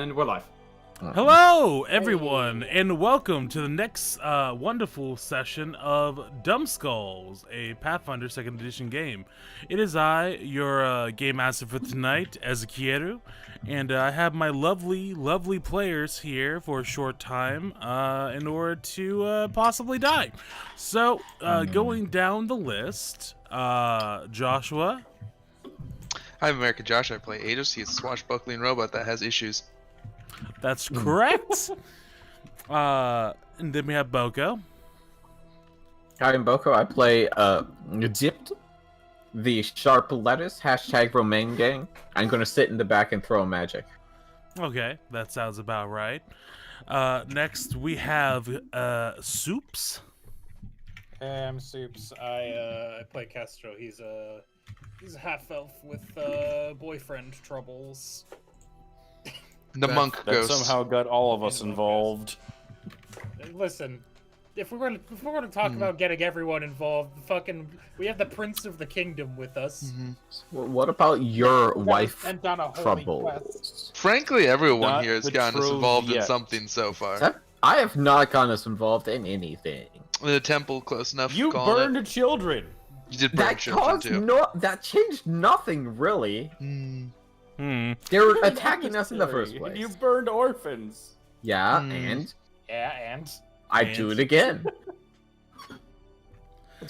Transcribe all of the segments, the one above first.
And we're live. Hello, everyone, and welcome to the next wonderful session of DUMBSKULLS, a Pathfinder 2nd Edition game. It is I, your game master for tonight, Ezekieru, and I have my lovely players here for a short time in order to possibly die. So, going down the list, Joshua. Hi, I'm American Josh. I play Aegis. He's a swashbuckling robot that has issues. That's correct. And then we have Boko. Hi, I'm Boko. I play Dipped, the sharp lettuce, #Romaine gang. I'm gonna sit in the back and throw magic. Okay, that sounds about right. Next we have Soups. Hey, I'm Soups. I play Castro. He's a half elf with boyfriend troubles. The monk that ghost. somehow got all of us involved. Listen, if we're going to talk about getting everyone involved, we have the Prince of the Kingdom with us. What about your wife And done a holy trouble? quest. Frankly, everyone Not here has gotten us betrothed involved in yet. something so far. I have not gotten us involved in anything. The temple, close enough. You calling burned children. You did burn That children caused too. that changed nothing really. Hmm. They were attacking us in the first place. You burned orphans. Yeah, Hmm. and Yeah, and I do it again.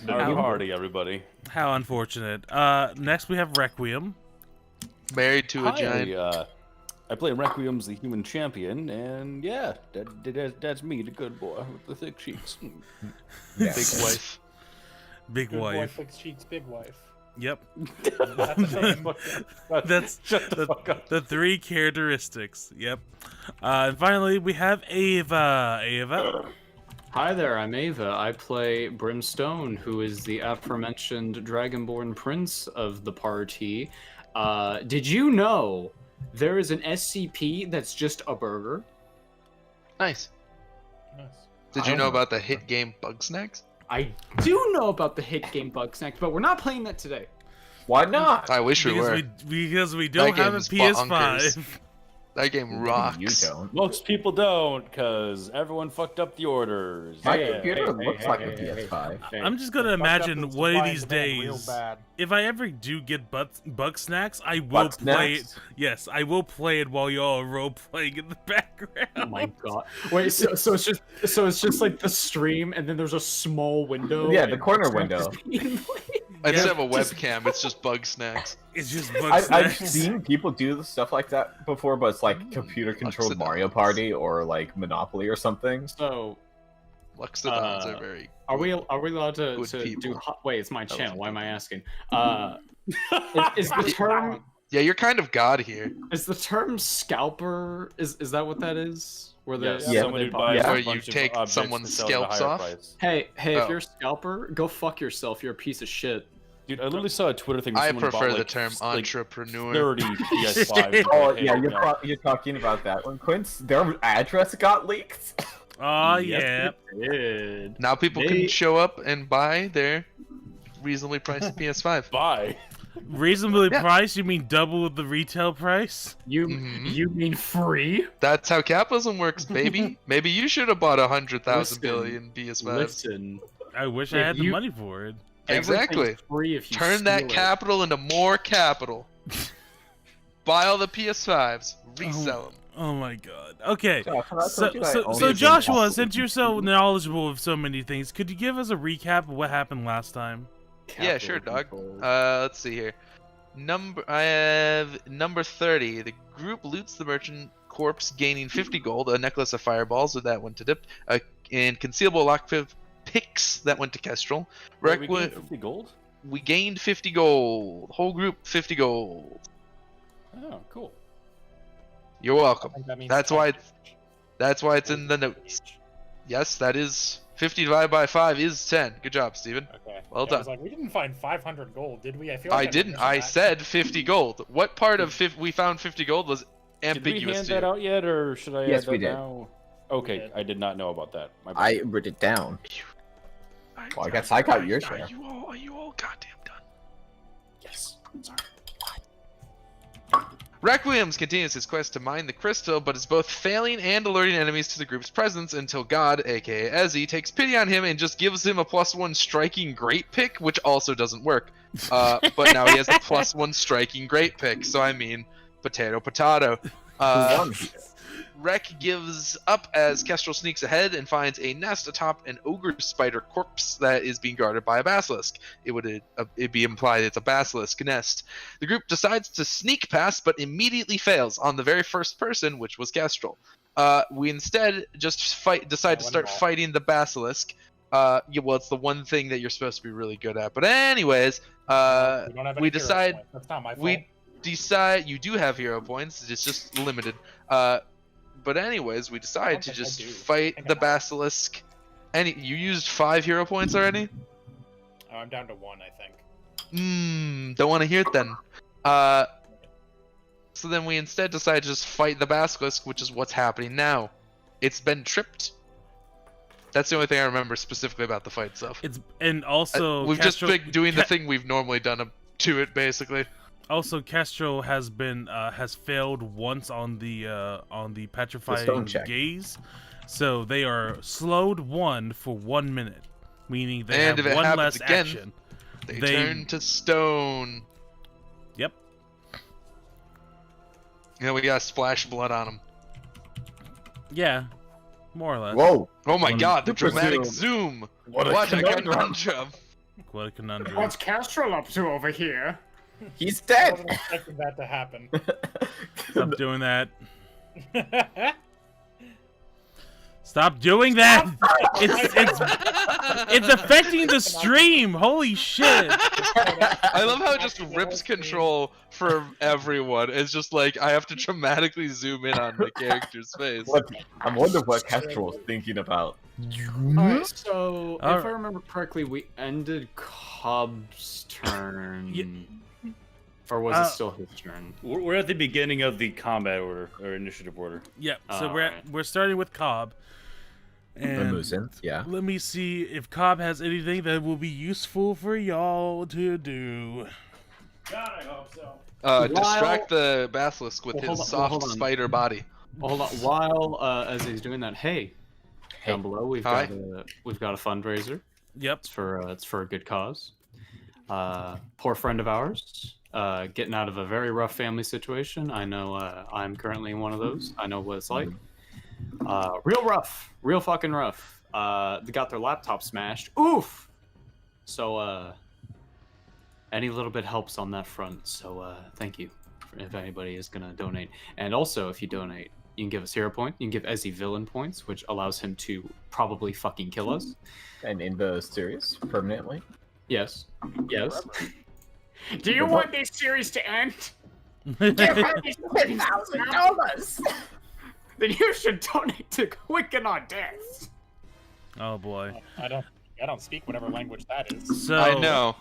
Our party, everybody. How unfortunate. Next we have Requiem. Married to a giant. I play Requiem's the human champion, and yeah, that's me, the good boy with the thick cheeks. Big wife. Big good wife. boy fix cheeks, big wife. Yep. That's a name. That's Shut the fuck up. the three characteristics. Yep. And finally we have Ava. Ava. Hi there, I'm Ava. I play Brimstone, who is the aforementioned Dragonborn Prince of the party. Did you know there is an SCP that's just a burger? Nice. Nice. Did you know about the hit game Bug Snacks? I do know about the hit game Bug Snacks, but we're not playing that today. Why not? I wish we were. Because we don't That have a game's PS5. bonkers. That game rocks. You don't. Most people don't, because everyone fucked up the orders. My Hey, computer hey, looks hey, like hey, a hey, PS5. hey. I'm just gonna Fucked up imagine and one of supply these and demand real days, bad. if I ever do get bug snacks, I will Butt play it. snacks? Yes, I will play it while y'all are role playing in the background. Oh my god! Wait, so it's just like the stream, and then there's a small window. Yeah, the and corner it's window. just being played. Instead of a webcam, it's just Bug Snacks. It's just bug I've snacks. seen people do stuff like that before, but it's like computer-controlled Oxidons. Mario Party or like Monopoly or something. So, Luxodons are very. are we allowed to Good do? people. Wait, it's my That channel. was Why am I good. asking? Is the term Yeah, you're kind of God here. scalper? Is that what that is? Where the Yes, Yeah. someone who they- buys Yeah. a Where you bunch of take objects someone's to sell at a scalps higher off? price. Hey, Oh. if you're a scalper, go fuck yourself. You're a piece of shit. Dude, I literally saw a Twitter thing. where I someone prefer bought, the like, term like entrepreneur. 30 PS5s. Oh Hey, yeah, yeah. you're talking about that one, Quince. Their address got leaked. Oh Yes, yeah. it did. Now people They- can show up and buy their reasonably priced PS5. Bye. Reasonably Yeah. priced? You mean double the retail price? You Mhm. you mean free? That's how capitalism works, baby. Maybe you should have bought 100,000 Listen, billion PS5s. Listen, I wish I If had the you- money for it. Exactly. everything's free if you Turn that steal it. capital into more capital. Buy all the PS5s, resell them. Oh my god. Okay. Josh, I So, told you I so, owned so it. Joshua, since you're so knowledgeable of so many things, could you give us a recap of what happened last time? Yeah, sure, Capital dog. control. Let's see here. I have number 30. The group loots the merchant corpse, gaining 50 gold, a necklace of fireballs, so that went to Dip, and concealable lockpick picks, that went to Kestrel. Wait, we Requi- gained 50 gold? we gained 50 gold. Whole group 50 gold. Oh, cool. You're welcome. I think that means That's 10. why it's in the notes. Yes, that is 50 divided by 5 is 10. Good job, Steven. Okay. Well Yeah, I was done. like, we didn't find 500 gold, did we? I feel like I never didn't. mentioned I that. said 50 gold. What part of we found 50 gold was Did we ambiguous hand to that you? out yet, or should I Yes, add that we did. now? Okay, did. I did not know about that. My bad. I wrote it down. Well, I guess I got your share. Are you all goddamn done? Yes. Sorry. Requiem's continues his quest to mine the crystal, but is both failing and alerting enemies to the group's presence until God, aka Ezzy, takes pity on him and just gives him a +1 striking great pick, which also doesn't work. But now he has a +1 striking great pick, so I mean, potato. Rek gives up as Kestrel sneaks ahead and finds a nest atop an ogre spider corpse that is being guarded by a basilisk. It'd be implied it's a basilisk nest. The group decides to sneak past, but immediately fails on the very first person, which was Kestrel. We instead just decide to start fighting the basilisk. Well, it's the one thing that you're supposed to be really good at. But anyways, we decide. That's not my fault. We decide you do have hero points. It's just limited. But anyways, we decide to just fight the basilisk. You used 5 hero points already? Oh, I'm down to 1, I think. Don't want to hear it then. So then we instead decide to just fight the basilisk, which is what's happening now. It's been tripped. That's the only thing I remember specifically about the fight itself. And also we've just been doing the thing we've normally done to it, basically. Also, Kestrel has failed once on the petrifying gaze, so they are slowed 1 for 1 minute, meaning they have 1 less action. They turn to stone. Yep. Yeah, we gotta splash blood on them. Yeah, more or less. Whoa! Oh my God, the dramatic zoom! What a conundrum! What a conundrum! What's Kestrel up to over here? He's I dead! wasn't expecting that to happen. Stop doing that. Stop doing that! It's affecting the stream! Holy shit! I love how it just rips control from everyone. It's just like, I have to dramatically zoom in on the character's face. I wonder what Kestrel is thinking about. Alright, so if I remember correctly, we ended Cobb's turn. Or was it still his turn? We're at the beginning of the combat order, or initiative order. Yep, so we're starting with Cobb. And yeah. let me see if Cobb has anything that will be useful for y'all to do. God, I hope so. Distract the basilisk with his soft spider body. Hold on. While as he's doing that, hey, down below we've got a fundraiser. Yep. It's for a good cause. Poor friend of ours, getting out of a very rough family situation. I know I'm currently in one of those. I know what it's like. Real rough. Real fucking rough. They got their laptop smashed. Oof! So, any little bit helps on that front. So, thank you if anybody is gonna donate. And also, if you donate, you can give us hero point. You can give Ezzy villain points, which allows him to probably fucking kill us. And in the series, permanently? Yes. Yes. Do you want this series to end? Give us $10,000! Then you should donate to Quicken on Death. Oh boy. I don't speak whatever language that is. So I know.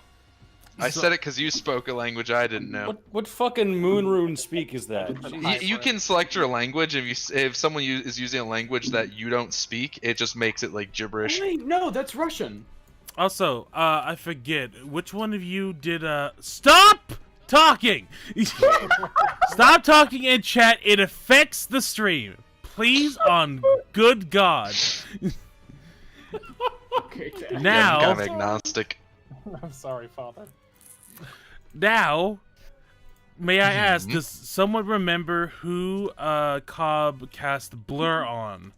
I said it because you spoke a language I didn't know. What fucking moon rune speak is that? You can select your language. If someone is using a language that you don't speak, it just makes it like gibberish. Wait, no, that's Russian. Also, I forget which one of you did stop talking. Stop talking in chat. It affects the stream. Please, on good God. Okay, now, I'm kind of agnostic. I'm sorry, Father. Now, may I ask, does someone remember who Cobb cast Blur on?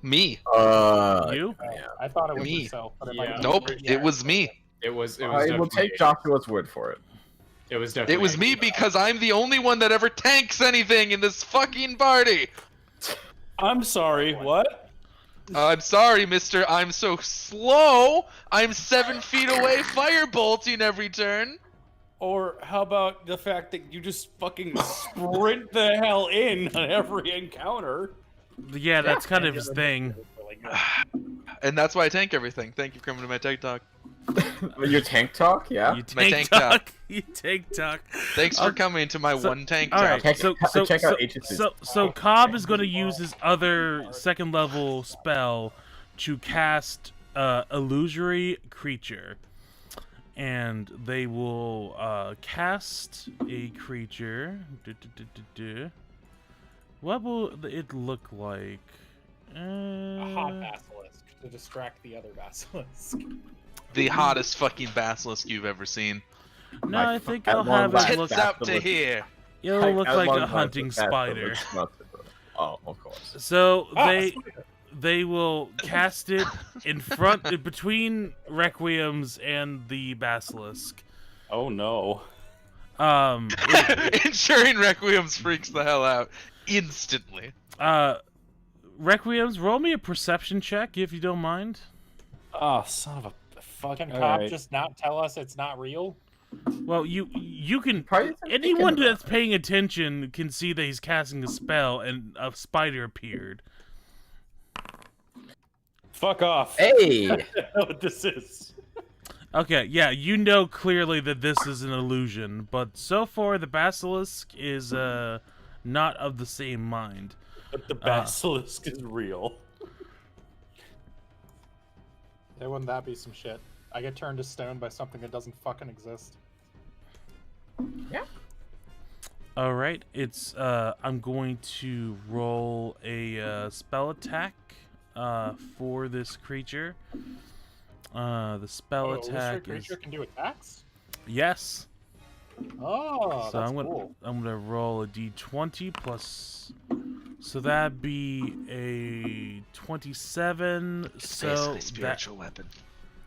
Me. You? I thought it was Me. yourself. But Yeah. Nope, it was me. It was. I will take Joshua's word for it. It was definitely. It was me because I'm the only one that ever tanks anything in this fucking party. I'm sorry, what? I'm sorry, mister. I'm so slow. I'm 7 feet away firebolting every turn. Or how about the fact that you just fucking sprint the hell in on every encounter? Yeah, that's kind of his thing. And that's why I tank everything. Thank you for coming to my tank talk. Your tank talk? Yeah. You My tank tank talk. talk. You tank talk. Thanks for coming to my one tank All talk. right, Check out agencies. so Cobb is going to use his other second level spell to cast illusory creature, and they will cast a creature. What will it look like? A hot basilisk to distract the other basilisk. The hottest fucking basilisk you've ever seen. No, I think at I'll long have last, it look. Tits up to here. It'll look At like long a last, hunting the basilisk spider. must have- Oh, of course. So Spider. they will cast it in front between Requiem's and the basilisk. Oh no. Ensuring Requiem's freaks the hell out instantly. Requiem's, roll me a perception check if you don't mind. Oh, son of a fuck. Can All Cop right. just not tell us it's not real? Well, you can. Probably isn't Anyone thinking that's paying attention can see that he's casting a spell, and a spider appeared. Fuck off. Hey! I know what this is. Okay, yeah, you know clearly that this is an illusion, but so far the basilisk is not of the same mind. But the basilisk is real. Hey, wouldn't that be some shit? I get turned to stone by something that doesn't fucking exist. Yeah. All right, it's I'm going to roll a spell attack for this creature. The spell attack is creature can do attacks? yes. Oh, So that's I'm gonna cool. roll a d20 plus. So that'd be a 27. So Basically that spiritual weapon,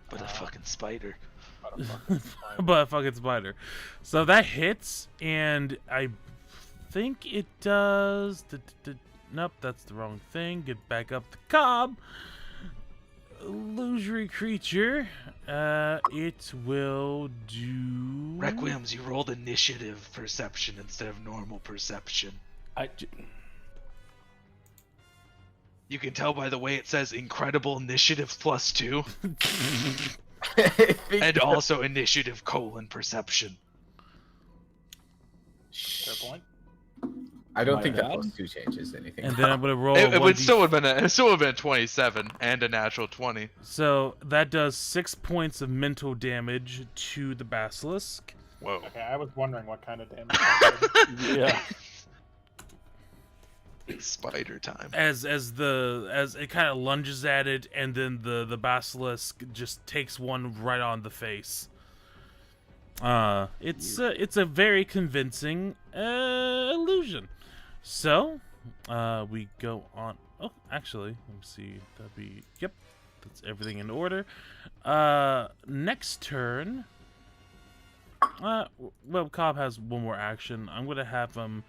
but a fucking spider. but a fucking spider. So that hits, and I think it does. Nope, that's the wrong thing. Get back up the cob. Illusory creature. It will do. Requiems, you rolled initiative perception instead of normal perception. You can tell by the way it says incredible initiative +2 and also initiative : perception. Fair point. I don't My think that bad. +2 changes anything. And then I'm gonna roll. It would 1d4. still have been a 27 and a natural 20. So that does 6 points of mental damage to the basilisk. Whoa. Okay, I was wondering what kind of damage. that did. Yeah. Spider time. As it kind of lunges at it, and then the basilisk just takes one right on the face. It's a very convincing illusion. So, we go on. Oh, actually, let me see. That'd be yep. That's everything in order. Next turn. Well, Cobb has one more action. I'm gonna have him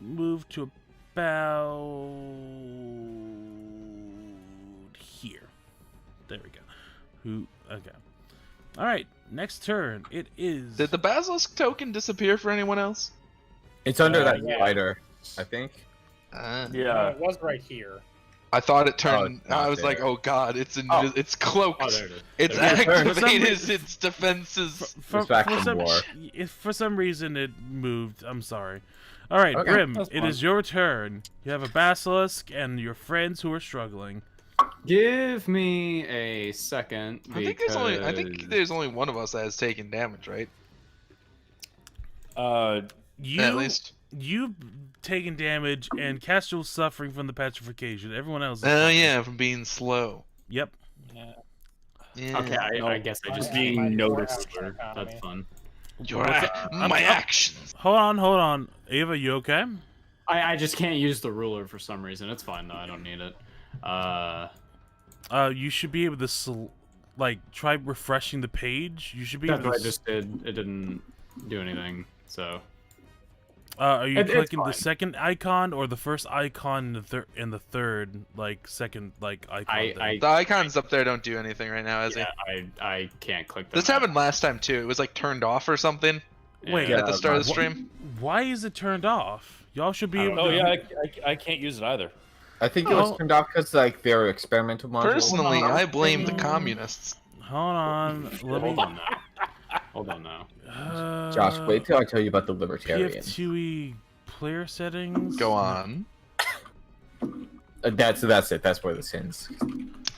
move to about here. There we go. Okay. All right. Next turn. It is. Did the basilisk token disappear for anyone else? It's under that yeah. spider, I think. No, Yeah. it was right here. I thought it turned. it's not I was like, there. oh god, it's Oh. it's cloaked. Oh, there it is. It's There it is. activated its defenses. For some reason it moved. I'm sorry. All right, Okay, Grim, that's it fine. is your turn. You have a basilisk and your friends who are struggling. Give me a second. I think there's only one of us that has taken damage, right? You At least. you've taken damage, and Castrol's suffering from the petrification. Everyone else. Is Oh fine. yeah, from being slow. Yep. Yeah. Yeah. Okay, I guess I just My being noticed. action economy. That's fun. My actions. Hold on. Ava, you okay? I just can't use the ruler for some reason. It's fine though. I don't need it. You should be able to try refreshing the page. You should be That's able what to. I just did. It didn't do anything. So Are you It's clicking the fine. second icon or the first icon and the third second icon? thing? The icons up there don't do anything right now, is yeah, it? I can't click that. This happened last time too. It was like turned off or something Wait, at the start of the wh- stream. Why is it turned off? Y'all should be I able don't to. Oh yeah, I can't use it either. I think it was Oh. turned off because they're experimental modules. Personally, I blame the Mm. communists. Hold on. Let me. Hold on now. Hold on now. Josh, wait till I tell you about the libertarians. PF2E player settings. Go on. That's it. That's where this ends.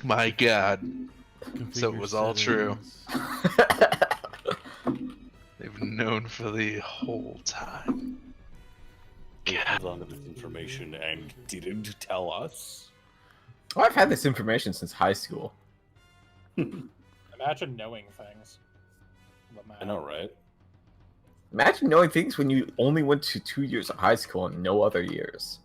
My god. Configure So it was all true. settings. known for the whole time. We held on to this information and didn't tell us. Well, I've had this information since high school. Imagine knowing things. I know, right? Imagine knowing things when you only went to 2 years of high school and no other years.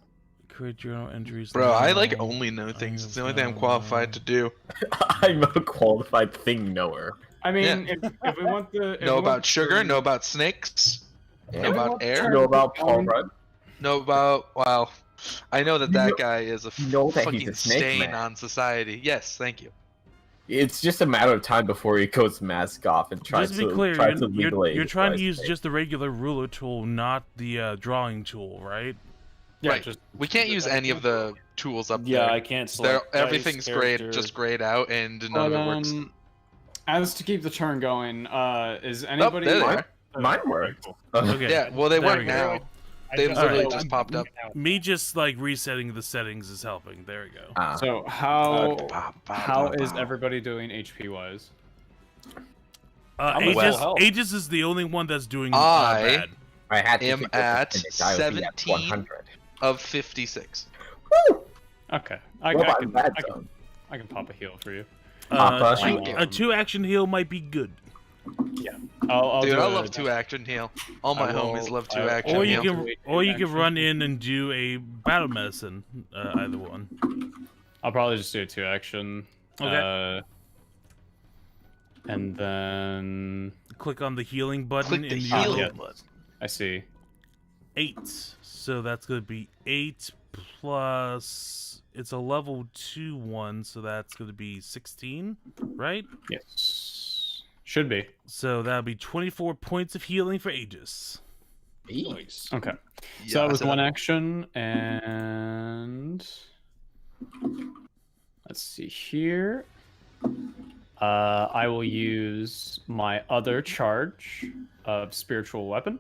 Create journal entries. Bro, I now. like only know things. It's the only thing I'm qualified to do. I'm a qualified thing knower. I mean, if we want the Know about sugar, know about snakes, know about air, Know about Paul Rudd? know about, well, I know that You that know- guy is a you know that he's fucking a snake stain man. on society. Yes, thank you. It's just a matter of time before he goes mask off and tries Just to be to clear, try to you're legalize trying to his use snake. just the regular ruler tool, not the drawing tool, right? Yeah, Right. just We can't use any of the tools up Yeah, there. I can't They're, select dice, everything's character. just grayed out, and none but, of it works. as to keep the turn going, is Oh, anybody? there they are. Mine Okay, worked. cool. Okay. Yeah, well, they There work we go. now. I They literally Alright. just popped up. Me just like resetting the settings is helping. There we go. Ah. So how How is everybody doing HP wise? I'm Aegis, well helped. Aegis is the only one that's doing I- bad. I had to am think of the at finish. I would be at 17. 100. of 56? Woo! Okay, What about in that zone? I can pop a heal for you. Papa, A 2-action heal might be good. I'll Dude, do I a- love 2-action heal. All my I will- homies love I will- 2-action Or heal. you can run in and do a battle medicine. Either one. I'll probably just do a 2-action. Okay. And then Click on the healing button Click the in heal your button. I see. 8. So that's going to be 8 plus. It's a level 2 one, so that's going to be 16, right? Yes, should be. So that'll be 24 points of healing for Aegis. Nice. Okay. Yeah, So that was so one action, and let's see here. I will use my other charge of spiritual weapon.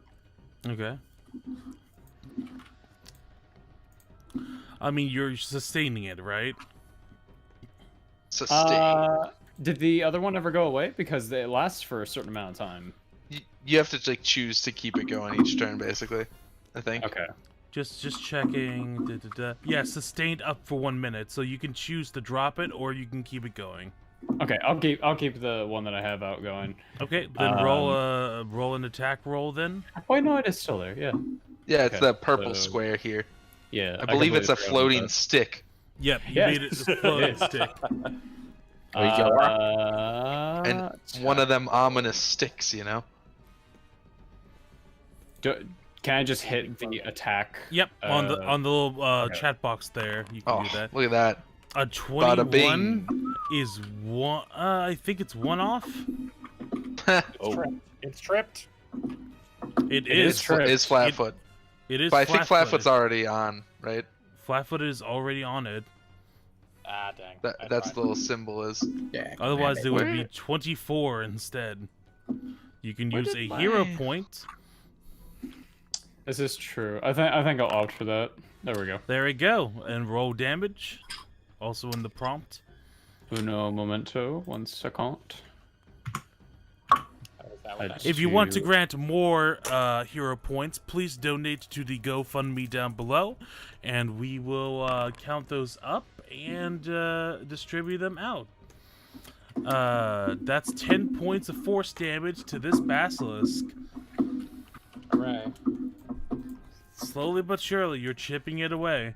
Okay. I mean, you're sustaining it, right? Sustain. Did the other one ever go away? Because it lasts for a certain amount of time. You have to like choose to keep it going each turn, basically. I think. Okay. Just checking. Yeah, sustained up for 1 minute, so you can choose to drop it or you can keep it going. Okay, I'll keep the one that I have outgoing. Okay, then roll an attack roll then. Oh no, it is still there. Yeah. Yeah, it's Okay, that purple so- square here. Yeah. I believe it's a completely forgot about floating that. stick. Yep, you Yeah. made it a floating stick. And one of them ominous sticks, you know? Can I just hit the attack? Yep, on the little okay. chat box there, you can Oh, do that. look at that. A Bada 21 is one. I think it's one off. Oh, It's tripped. It is is. tripped. It's Flatfoot. It is. But I think flat-footed. Flatfoot's already on, right? Flatfoot is already on it. Ah, dang. I That's tried. the little symbol is. Yeah, Otherwise, man, it would Where- be 24 instead. You can Where use did a hero my- point. This is true. I think I'll opt for that. There we go. There we go, and roll damage. Also in the prompt. Uno momento. 1 second. That was that If you want to Two. grant more hero points, please donate to the GoFundMe down below, and we will count those up and distribute them out. That's 10 points of force damage to this basilisk. Hooray. Slowly but surely, you're chipping it away.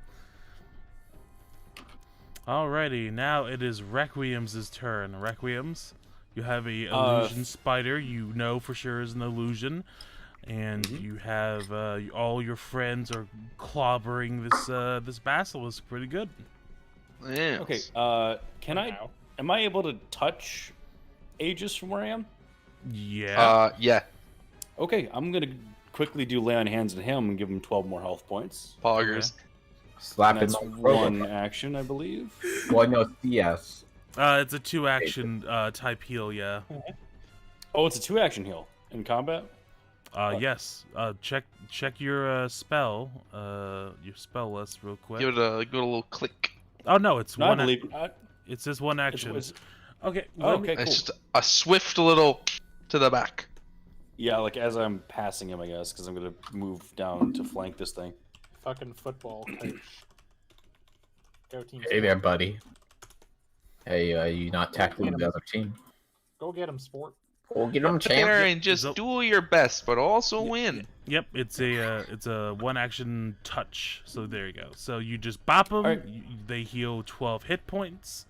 Alrighty, now it is Requiem's turn. Requiems, you have a illusion spider you know for sure is an illusion, and you have all your friends are clobbering this basilisk pretty good. Yeah. okay. Can I? Now. Am I able to touch Aegis from where I am? Yeah. Yeah. Okay, I'm gonna quickly do lay on hands to him and give him 12 more health points. Poggers. Slap And him that's on one action, I believe. Well, no, CS. It's a 2-action type heal, yeah. Oh, it's a 2-action heal in combat. Yes. Check your spell list real quick. Give it a little click. Oh no, it's No, I one. believe. It says one action. It's, Okay. oh, let me- okay, cool. It's just a swift little to the back. Yeah, like as I'm passing him, I guess, because I'm gonna move down to flank this thing. Fucking football coach. Go team. Hey there, buddy. Hey, you not tackling him. the other team? Go get him, sport. We'll get them, Sit there champ. and just So- do your best, but also win. Yep, it's a one action touch. So there you go. So you just bop them. Alright. They heal 12 hit points.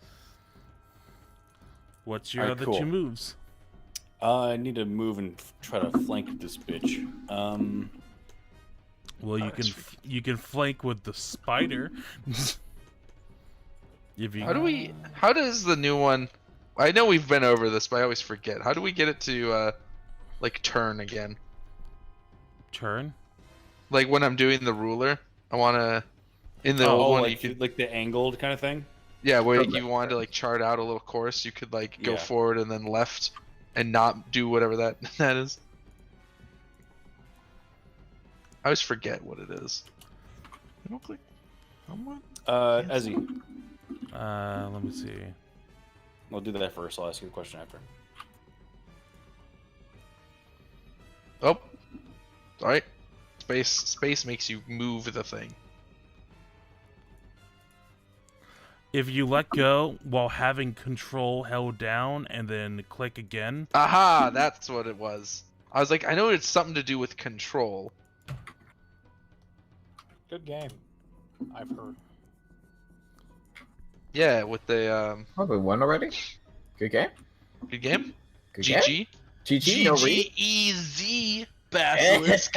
What's your Alright, other cool. 2 moves? I need to move and try to flank this bitch. Well, you can flank with the spider. If you How does the new one? I know we've been over this, but I always forget. How do we get it to like turn again? turn. Like when I'm doing the ruler, I wanna in the old one like, you could like the angled kind of thing. yeah where Okay. you wanted to like chart out a little course, you could like go Yeah. forward and then left, and not do whatever that that is. I always forget what it is. I don't click. Ezzy, Let me see. I'll do that first. I'll ask you the question after. Oh, all right. Space makes you move the thing. If you let go while having control held down and then click again, Aha, that's what it was. I was like, I know it's something to do with control. Good game. I've heard. Yeah, with the Oh, we won already? Good game? good game. Good game? GG. GG, no read. GGEZ Basilisk.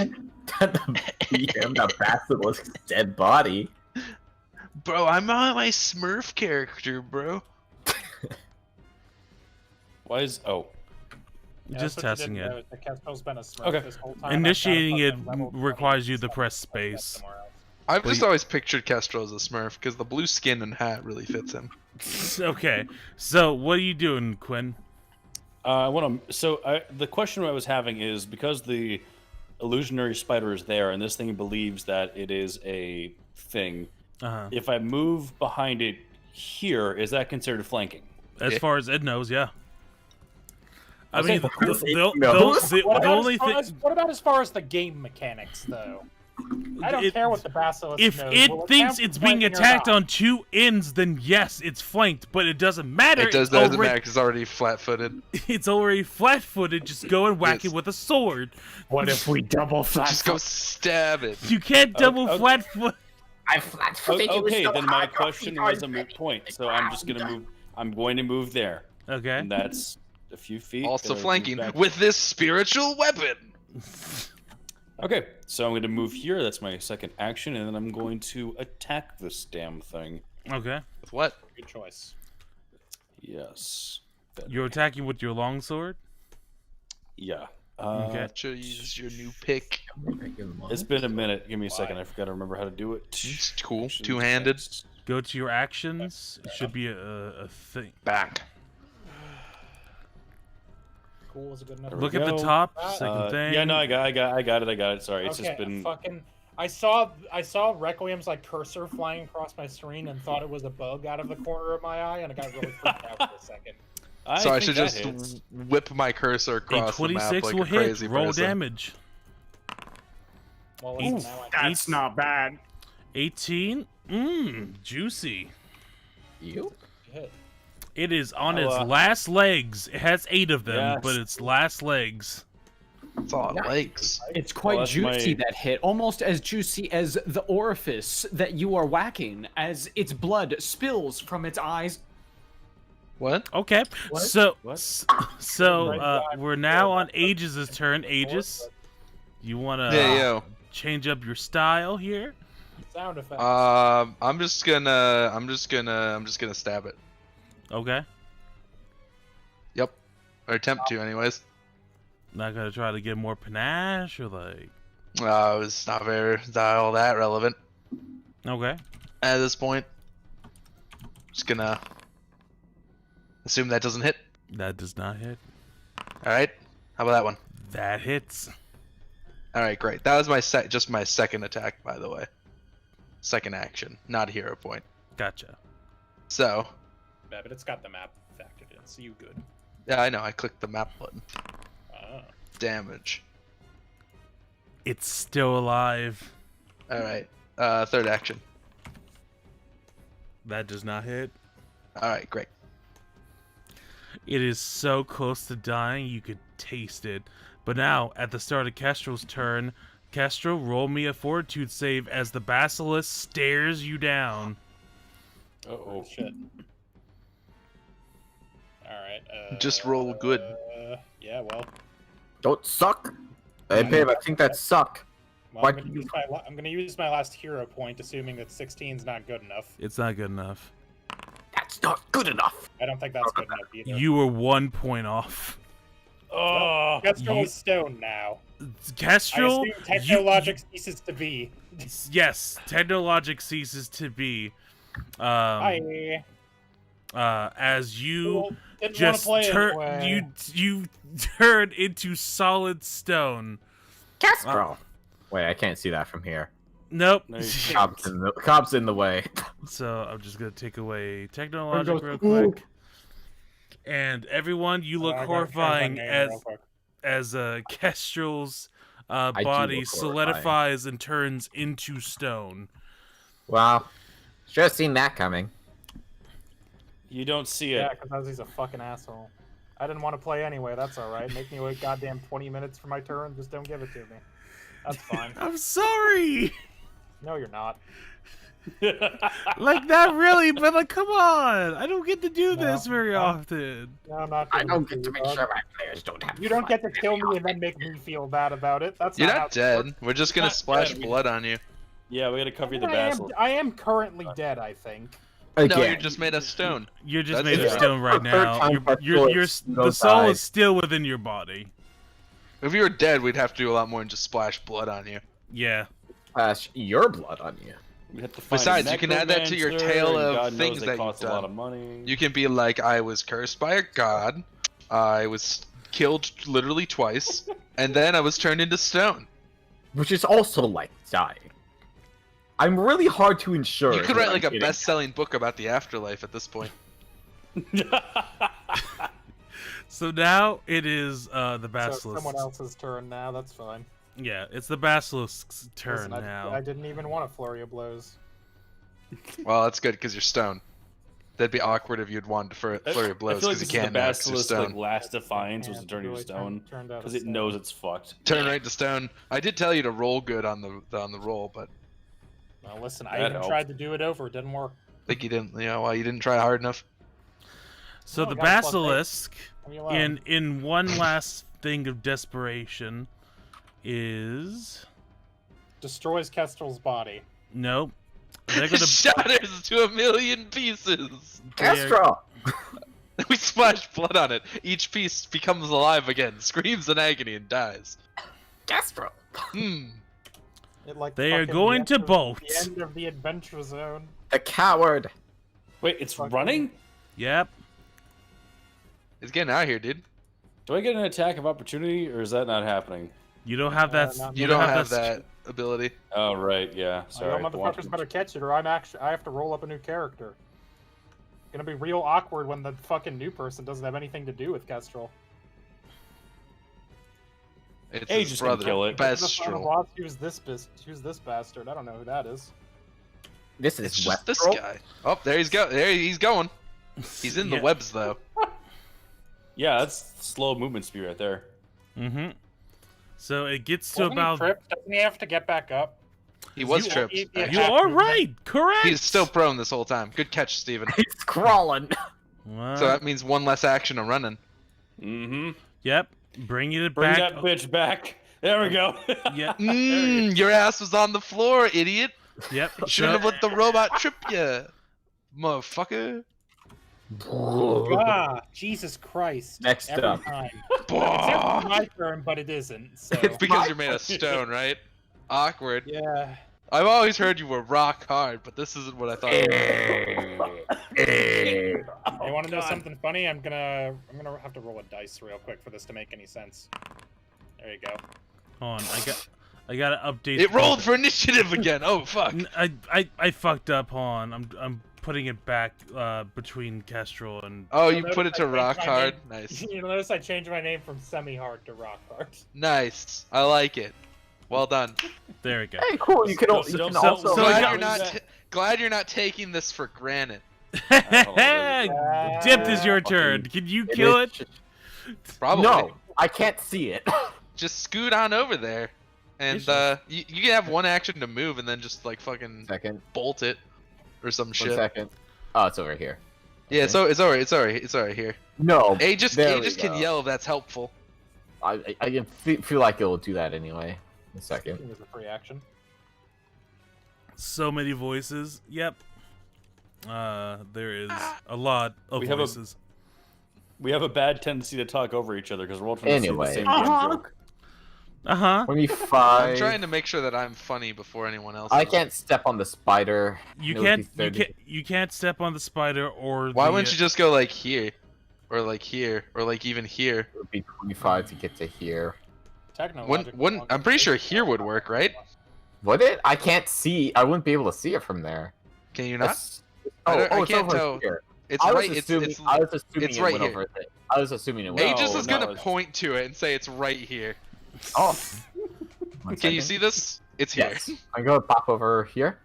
the basilisk's dead body. Bro, I'm on my Smurf character, bro. Why is Yeah, just that's what you testing didn't it. know, the Kestrel's been a Smurf Okay. this whole time. Initiating I've got a it fucking level requires you to 20 press somewhere else. space. I've Well, just you- always pictured Kestrel as a Smurf because the blue skin and hat really fits him. Okay, so what are you doing, Quinn? I want to. So the question I was having is because the illusionary spider is there, and this thing believes that it is a thing. Uh-huh. If I move behind it here, is that considered flanking? As Yeah. far as Ed knows, yeah. I Okay. mean, the What about, only thing. what about as far as the game mechanics, though? I don't It- care what the basilisk If knows. it Will thinks count it's being flanking or attacked not? on 2 ends, then yes, it's flanked. But it doesn't matter. It doesn't matter because it's already flat-footed. It's already flat-footed. Just go and whack Yes. it with a sword. What if we double flat? Just go stab it. You can't double okay. flat-foot. I flat-footed you Okay, so then my hard, question you was a are moot point. So I'm just gonna move. I'm going to move there, Okay. and that's a few feet. Also Gonna move flanking back. with this spiritual weapon. Okay, so I'm going to move here. That's my second action, and then I'm going to attack this damn thing. Okay. With what? Good choice. Yes. You're attacking with your longsword. Yeah. Okay. Should use your new pick. It's been a minute. Give me a second. I forgot to remember how to do it. It's cool. Actions, Two-handed. text. Go to your actions. It should be a thing. Back. Cool is a good enough. Look we at the go. top. Second thing. Yeah, no, I got it. Sorry, it's Okay, just been. fucking. I saw Requiem's like cursor flying across my screen and thought it was a bug out of the corner of my eye, and I got really freaked out for a second. So I think should that just hits. whip my cursor A across the map 26 like will a hit. crazy Roll person. damage. Well, Ooh, listen, now I that's not bad. 18. Juicy. You? Hit. It is on Oh, its last legs. It has 8 of them, Yes. but its last legs. That's all it likes. It's quite that's juicy, my- that hit. Almost as juicy as the orifice that you are whacking, as its blood spills from its eyes. What? Okay, What? so What? so we're now on Aegis' turn. Aegis, you wanna Yeah, yo. change up your style here? Sound effects. I'm just gonna stab it. Okay, Yep. Or attempt to, anyways. not gonna try to get more panache or like. It's not all that relevant Okay, at this point. Just gonna assume that doesn't hit. that does not hit. All right. How about that one? That hits. All right, great. That was my just my second attack, by the way. Second action, not a hero point. Gotcha. So, Yeah, but it's got the map factored in, so you good. yeah, I know. I clicked the map button. Ah. damage. It's still alive. All right. Third action. That does not hit. All right, great. It is so close to dying, you could taste it. But now, at the start of Kestrel's turn, Kestrel, roll me a fortitude save as the basilisk stares you down. Uh-oh. Shit. Alright, Just roll good. Yeah, well. Don't suck. Hey, babe, I think that suck. Well, Why I'm gonna use my last hero point, assuming that 16's not good enough. It's not good enough. That's not good enough. I don't think that's good enough either. You were 1 point off. Oh, Kestrel is stone now. Kestrel, I assume technologic ceases to be. yes, technologic ceases to be. As you Didn't just wanna play turn, anyway. you turn into solid stone. Kestrel. Wait, I can't see that from here. Nope. No, you Cobb's in the way. So I'm just gonna take away technologic goes, real "Ooh." quick. And everyone, you look I gotta change my horrifying name real quick. as Kestrel's do body look horrifying. solidifies and turns into stone. Wow. Should have seen that coming. you don't see it. Yeah, because he's a fucking asshole. I didn't want to play anyway, that's alright. Make me wait goddamn 20 minutes for my turn, just don't give it to me. That's fine. I'm sorry. No, you're not. Like not really, but like come on. I don't get to do No, this very no. often. No, I'm not I doing don't it get to you, make dog. sure my players don't have You don't fun. get to kill me and then make me feel bad about it. That's You're not how not this works. dead. We're just gonna Not splash dead. blood on you. Yeah, we gotta cover you the I am, basilisk. I am currently dead, I think. No, Again. you're just made of stone. You're just That's made of it. stone right The third now. time You're Kestrel the goes soul by. is still within your body. If you were dead, we'd have to do a lot more than just splash blood on you. Yeah. Splash your blood on you. We have to find a Besides, you can add that to your necromancer, tale and of God knows things they that cost you've a lot done. of money. You can be like, I was cursed by a god, I was killed literally twice, and then I was turned into stone. Which is also like dying. I'm really hard to ensure. You could that write like I'm a getting- best-selling book about the afterlife at this point. So now it is the So basilisk. someone else's turn now, that's fine. Yeah, it's the basilisk's turn Listen, now. I didn't even want a flurry of blows. Well, that's good because you're stone. That'd be awkward if you'd want to flurry of I blows feel like because this you is the can't now 'cause you're basilisk stone. like last defiance was Yeah, to turn you to really stone turned out because of it stone. knows it's fucked. Turn right to stone. I did tell you to roll good on the roll, but Well, listen, I That even helped. tried to do it over, it didn't work. I think you didn't. You know, well, you didn't try hard enough. So Oh, the got a plus eight. basilisk, Leave me alone. in one last thing of desperation, is Destroys Kestrel's body. nope. They're gonna Shatters to a million pieces. Kestrel! We splash blood on it. Each piece becomes alive again, screams in agony, and dies. Kestrel! Hmm. It, like, They are fucking going the to end of- bolt. The end of the adventure zone. The coward! Wait, it's Fucking- running? Yep. It's getting out here, dude. Do I get an attack of opportunity, or is that not happening? You don't have that. not- You don't have that ability. Oh, right, yeah. Sorry. You motherfuckers better catch it, or I have to roll up a new character. It's gonna be real awkward when the fucking new person doesn't have anything to do with Kestrel. It's Hey, his just gonna brother, kill it. The final Bestrel. boss, who's this bastard? I don't know who that is. This It's is just this Westro? guy. Oh, there he's go. There he's going. He's in the Yeah. webs though. Yeah, that's slow movement speed right there. Mm-hmm. So it gets to Wasn't he about. tripped? Doesn't he have to get back up? He was You- tripped. you- actually. You are right. Correct. He's still prone this whole time. Good catch, Steven. He's crawling! What? So that means one less action of running. Mm-hmm. Yep. Bring it Bring back. that bitch back. There we go. Yeah. Your ass was on the floor, idiot. Yep. Shouldn't have So, let the robot trip you, motherfucker. Ah, Jesus Christ! Next Every up. time. Except for my turn, but it isn't. So It's because you're made of stone, right? Awkward. yeah. I've always heard you were rock hard, but this isn't what I thought. You You want to know God. something funny? I'm gonna have to roll a dice real quick for this to make any sense. There you go. hold on. I gotta update. It rolled for initiative again. Oh fuck. I fucked up. Hold on. I'm putting it back between Kestrel and. Oh, You'll you put it notice to I changed rock my hard. name- Nice. You'll notice I changed my name from semi-hard to rock hard. Nice. I like it. Well done. There we go. Hey, cool. You can, So- you can so- also. so glad yeah. you're not. Glad you're not taking this for granted. Dipped is your turn. Can you kill it? Probably. No, I can't see it. Just scoot on over there, and Sure. you can have one action to move, and then just like fucking Second. bolt it, or some 1 shit. second. Oh, it's over here. Yeah, Okay. so it's alright. It's alright. It's alright here. No. Aegis there we can go. yell if that's helpful. I can feel like it will do that anyway. In a second. It was a free action. So many voices. Yep. There is a lot of We have a- voices. We have a bad tendency to talk over each other because we're all trying to Anyway. say the same damn joke. Uh-huh. 25. I'm trying to make sure that I'm funny before anyone else. I is. can't step on the spider. You It would be can't 30. you can't step on the spider or Why the, wouldn't you just go like here, or like here, or like even here? It would be 25 to get to here. Wouldn't I'm pretty sure here would work, right? Would it? I can't see. I wouldn't be able to see it from there. Can you not? That's- I Oh, don't- I oh, it's can't over tell. here. It's I was right. assuming. It's I was assuming it's it right went here. over there. I was assuming it went. Aegis is no, gonna it's- point to it and say it's right here. Oh. One Can you second. see this? It's here. Yes. I'm gonna pop over here.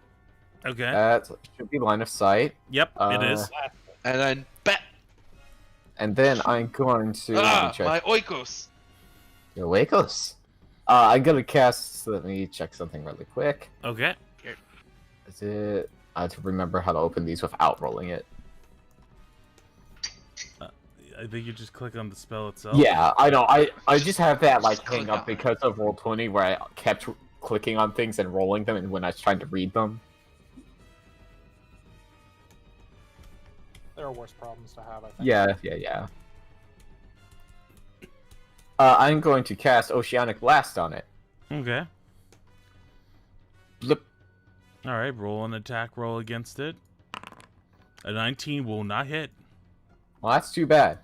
Okay. That should be line of sight. Yep, it is. And then bat. And then I'm going to check. My oikos. Your Wakos. I'm gonna cast. Let me check something really quick. Okay. Is it? I have to remember how to open these without rolling it. I think you just click on the spell itself. Yeah, I know. I just have that like Just hang click up on it. because of Roll20 where I kept clicking on things and rolling them, and when I was trying to read them. There are worse problems to have, I think. Yeah. I'm going to cast Oceanic Blast on it. Okay. Blip. All right. Roll an attack roll against it. A 19 will not hit. Well, that's too bad.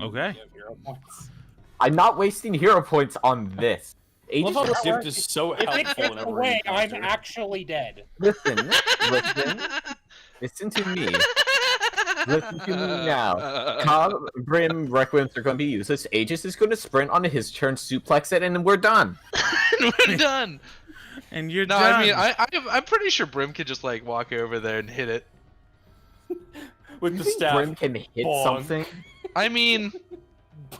Okay. You have 0 points. I'm not wasting hero points on this. I love how Aegis, Zipped is so If it helpful gets in every away, I'm encounter. actually dead. listen, listen to me. Listen to me now. Cobb, Brim, Requiem are going to be useless. Aegis is going to sprint on his turn, suplex it, and we're done. We're done. And you're No, done. I mean I'm pretty sure Brim could just like walk over there and hit it. With You the think staff. Brim can hit Bonk. something? I mean,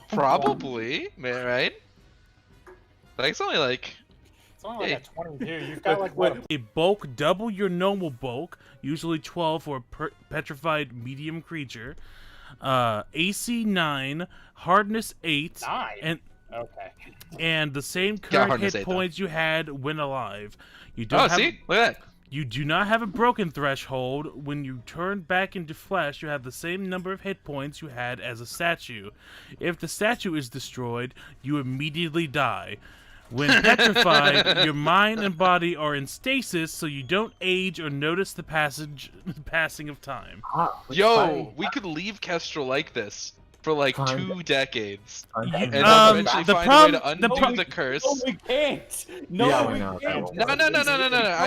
probably, right? Like it's only like It's only like Hey. a 22. You've got like what? A bulk double your normal bulk, usually 12 for a petrified medium creature. AC 9, hardness 8, 9. and Okay. the same Got current hardness hit 8 though. points you had when alive. You don't oh, have see, look at that. You do not have a broken threshold. When you turn back into flesh, you have the same number of hit points you had as a statue. If the statue is destroyed, you immediately die. When petrified, your mind and body are in stasis, so you don't age or notice the passing of time. Yo, we could leave Kestrel like this for like Fine. 2 decades, And and then then eventually the find problem- a way to the undo pro- the curse. No, we can't. No, Yeah, we we know. can't. No. I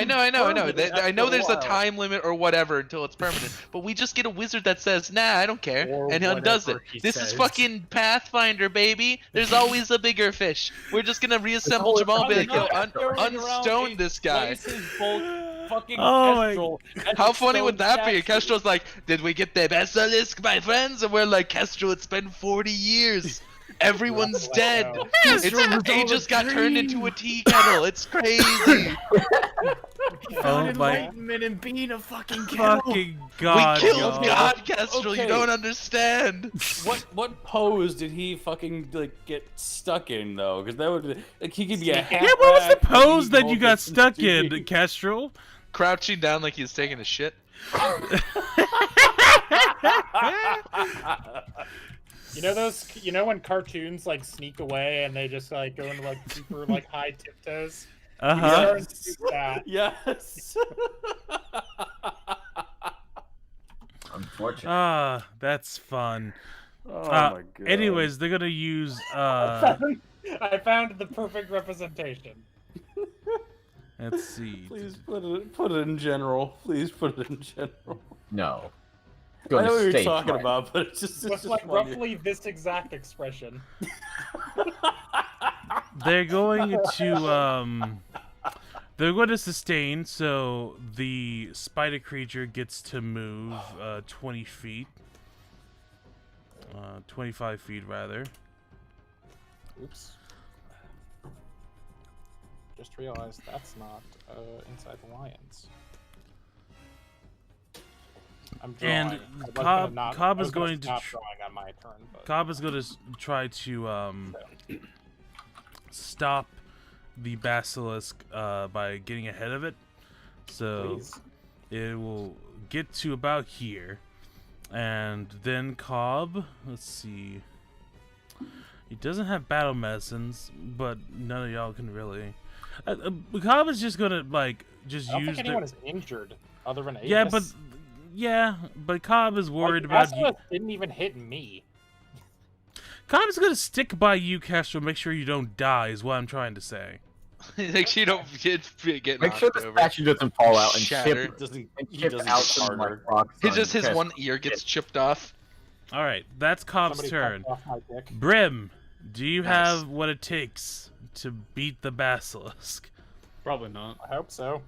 know. I know there's a time. time limit or whatever until it's permanent, but we just get a wizard that says, nah, I don't care, Or and he undoes it. whatever he This is says. fucking Pathfinder, baby. There's always a bigger fish. We're just gonna reassemble Jamal and be like, yo, unstone this guy. Oh my- How funny would that be? Kestrel's like, did we get the basilisk, my friends? And we're like, Kestrel, it's been 40 years. Everyone's dead. He just got turned into a tea kettle. It's crazy. Oh my and being a fucking fucking god! we killed y'all. God, Kestrel. You Okay. don't understand. What pose did he fucking like get stuck in though? Because that would be, like he could be a Yeah, what was the half-rack, pose he that you holds got it stuck stupid. in, Kestrel? Crouching down like he's taking a shit. You know those? You know when cartoons like sneak away and they just like go into like super like high tiptoes? Uh You huh. start to do that. Yes. Unfortunate. Ah, that's fun. Oh my god. Anyways, they're gonna use I found the perfect representation. Let's see. Please put it in general. Please put it in general. No. I Gonna know what you're stay talking put. about, but it's just With like funny. roughly this exact expression. They're going to sustain, so the spider creature gets to move 20 feet. 25 feet rather. Oops. Just realized that's not inside the lions. I'm drawing. And I was Cobb- gonna not- Cobb I was is gonna going to stop tr- drawing on my turn, but Cobb is going to try to stop the basilisk by getting ahead of it. So please. it will get to about here. And then Cobb, let's see. He doesn't have battle medicines, but none of y'all can really. Cobb is just gonna just I don't use think anyone is injured other than Aegis. but Cobb is worried Like, about you. Basilisk didn't even hit me. Cobb is gonna stick by you, Castro. Make sure you don't die. Is what I'm trying to say. Like she don't get Make knocked sure the over. statue doesn't fall out and Shatter. chip, He chip doesn't out get some harder. rocks. He on just his Chris. one ear gets chipped off. All right, that's Cobb's Somebody turn. cut off my dick. Brim, do you Nice. have what it takes to beat the basilisk? Probably not. I hope so.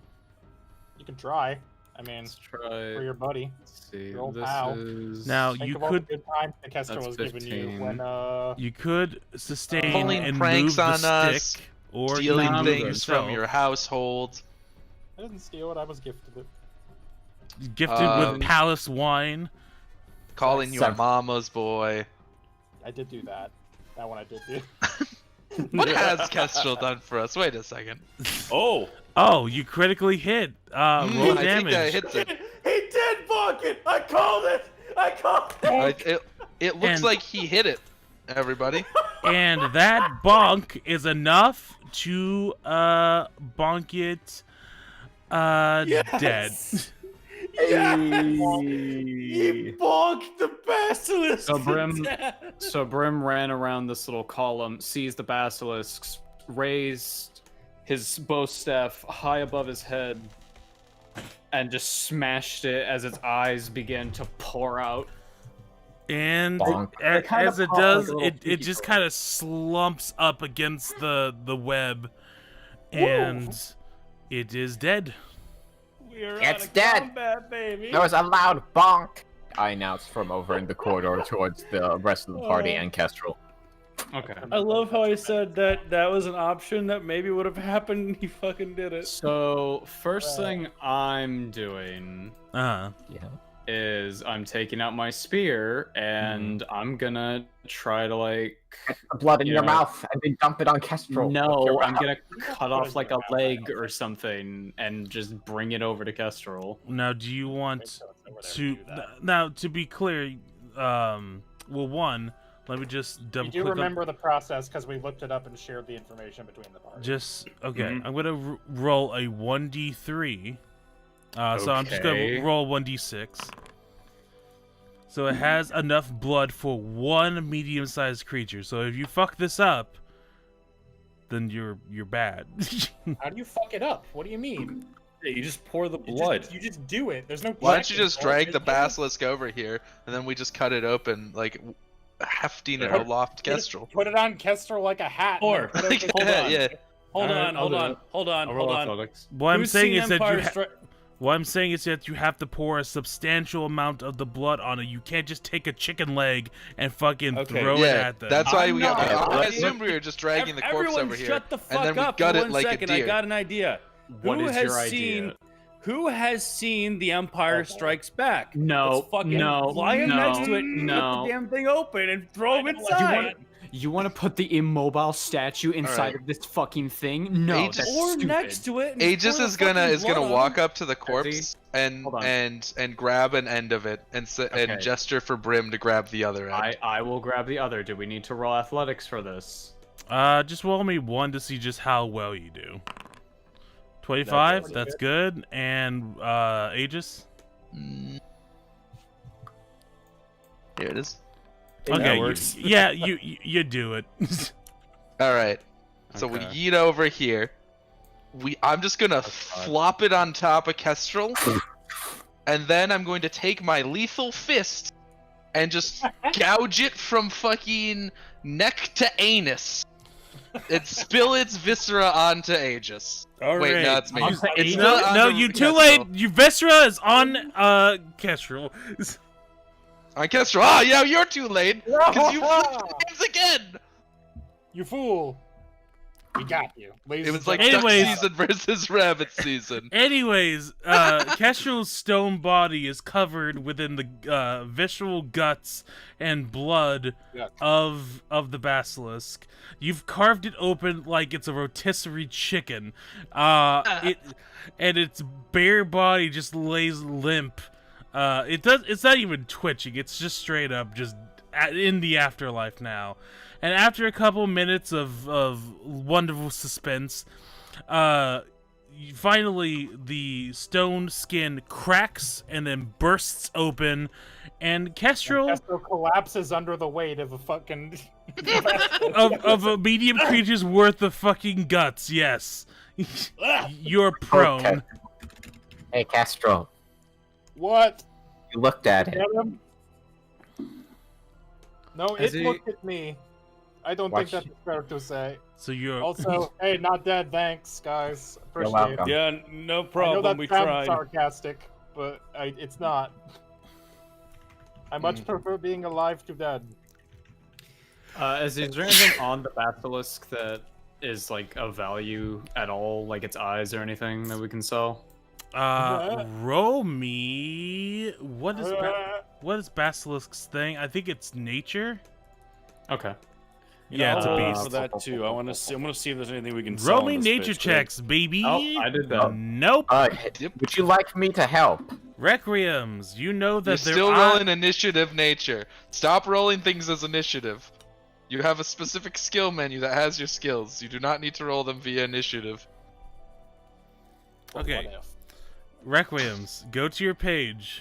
You can try. I mean, Let's try. for your buddy. Let's see. your old This pal. is Now, Think you of all could the good times the Kester That's was giving you 15. when You could sustain Pulling and pranks move the on stick, us, or you stealing can move things yourself. from your household. I didn't steal it. I was gifted it. Gifted with palace wine. Calling you a Seven. mama's boy. I did do that. That one I did do. What has Kestrel done for us? Wait a second. Oh, Oh, you critically hit. Roll I think damage. that hits it. he did bonk it. I called it. I called it. It looks And- like he hit it. Everybody. And that bonk is enough to bonk it dead. Yes. Hey. He bonked the basilisk. So Brim, to death. so Brim ran around this little column, sees the basilisks, raised his bow staff high above his head, and just smashed it as its eyes began to pour out. And Bonk. It kind as of it popped like does, a little it pinky just toe. kind of slumps up against the web, and it is dead. We are It's out of dead. combat, baby. That was a loud bonk. I announced from over in the corridor towards the rest of the party Oh. and Kestrel. Okay. I love how I said that was an option that maybe would have happened and he fucking did it. So first thing I'm doing Uh-huh. Yeah. is I'm taking out my spear and I'm gonna try to like Blood in You your know- mouth and then dump it on Kestrel. no, I'm gonna cut Put off it like in a your mouth, leg I or don't something and just bring it over to Kestrel. Now, do you want So it's over there to? do that. Now, to be clear, well, one, let me just You double do click. remember the process because we looked it up and shared the information between the parties. Just okay. Mhm. I'm gonna roll a 1d3. So I'm just Okay. gonna roll 1d6. So it has enough blood for one medium-sized creature. So if you fuck this up, then you're bad. How do you fuck it up? What do you mean? Yeah, you just pour the You blood. just, you just do it. There's no. Why don't you checking just for it. drag the Just do it. basilisk over here, and then we just cut it open, like hefting it Put- aloft Kestrel. Put it on Kestrel like a hat. and Or- then put it over Hold the- on. Yeah. Hold Alright, on, I'll hold do on, it. hold on, I'll hold roll on. athletics. What I'm Who's saying seen is that you Empire ha- Stri- what I'm saying is that you have to pour a substantial amount of the blood on it. You can't just take a chicken leg and fucking Okay. throw it Yeah, at them. that's why I'm we not- got. I let's- assumed we were just dragging the corpse Everyone over here, shut the fuck and then we up gut for it 1 like second. a I deer. got an idea. What Who is has your idea? seen? Who has seen The Empire Strikes Back? No, Let's fucking no, fly him no, next to it, no. cut the damn thing open, and throw him I don't like inside. You want to put the immobile statue inside Alright. of this fucking thing? No, Aegis- that's Or stupid. next to it. And Aegis pour the is gonna fucking is gonna blood on walk him. up to the corpse and Hold on. and grab an end of it and Okay. and gesture for Brim to grab the other end. I will grab the other. Do we need to roll athletics for this? Just roll me one to see just how well you do. 25, That's that's pretty good. And Aegis? Mm. Here it is. Okay, works. yeah, you do it. All right. So we Okay. yeet over here. I'm just gonna flop it on top of Kestrel, and then I'm going to take my lethal fist and just gouge it from fucking neck to anus, and spill its viscera onto Aegis. All Wait, right. no, it's me. Onto It's Aegis? not No, onto you too Kestrel. late. You viscera is on Kestrel. On Kestrel. Ah, yeah, you're too late. Because you flipped games again. You fool! We got you. Ladies It and was like gentlemen. duck Anyways. season versus rabbit season. Anyways, Kestrel's stone body is covered within the visceral guts and blood Yuck. of the basilisk. You've carved it open like it's a rotisserie chicken. And its bare body just lays limp. It's not even twitching. It's just straight up just in the afterlife now. And after a couple minutes of wonderful suspense, finally the stone skin cracks and then bursts open, and Kestrel Kestrel collapses under the weight of a fucking. of a medium creature's worth of fucking guts. Yes, you're prone. Okay. Hey, Castro, What? you looked at it. Get him? No, Has it he- looked at me. I don't Watch- think that's fair to say. So you're Also, hey, not dead. Thanks, guys. Appreciate it. welcome. Yeah, no I know problem. that We sounds tried. sarcastic, but it's not. I much prefer being alive to dead. Is there anything on the basilisk that is like of value at all, like its eyes or anything that we can sell? roll me. What is Basilisk's thing? I think it's nature. Okay. Yeah, it's a I'll beast. for that too. I want to see. I'm gonna see if there's anything we can Roll sell me in this nature bitch, checks, baby. Oh, I did that. Nope. Would you like me to help? Requiems. You know You're that they're still rolling initiative nature. Stop rolling things as initiative. You have a specific skill menu that has your skills. You do not need to roll them via initiative. Okay. What if? Requiems. Go to your page.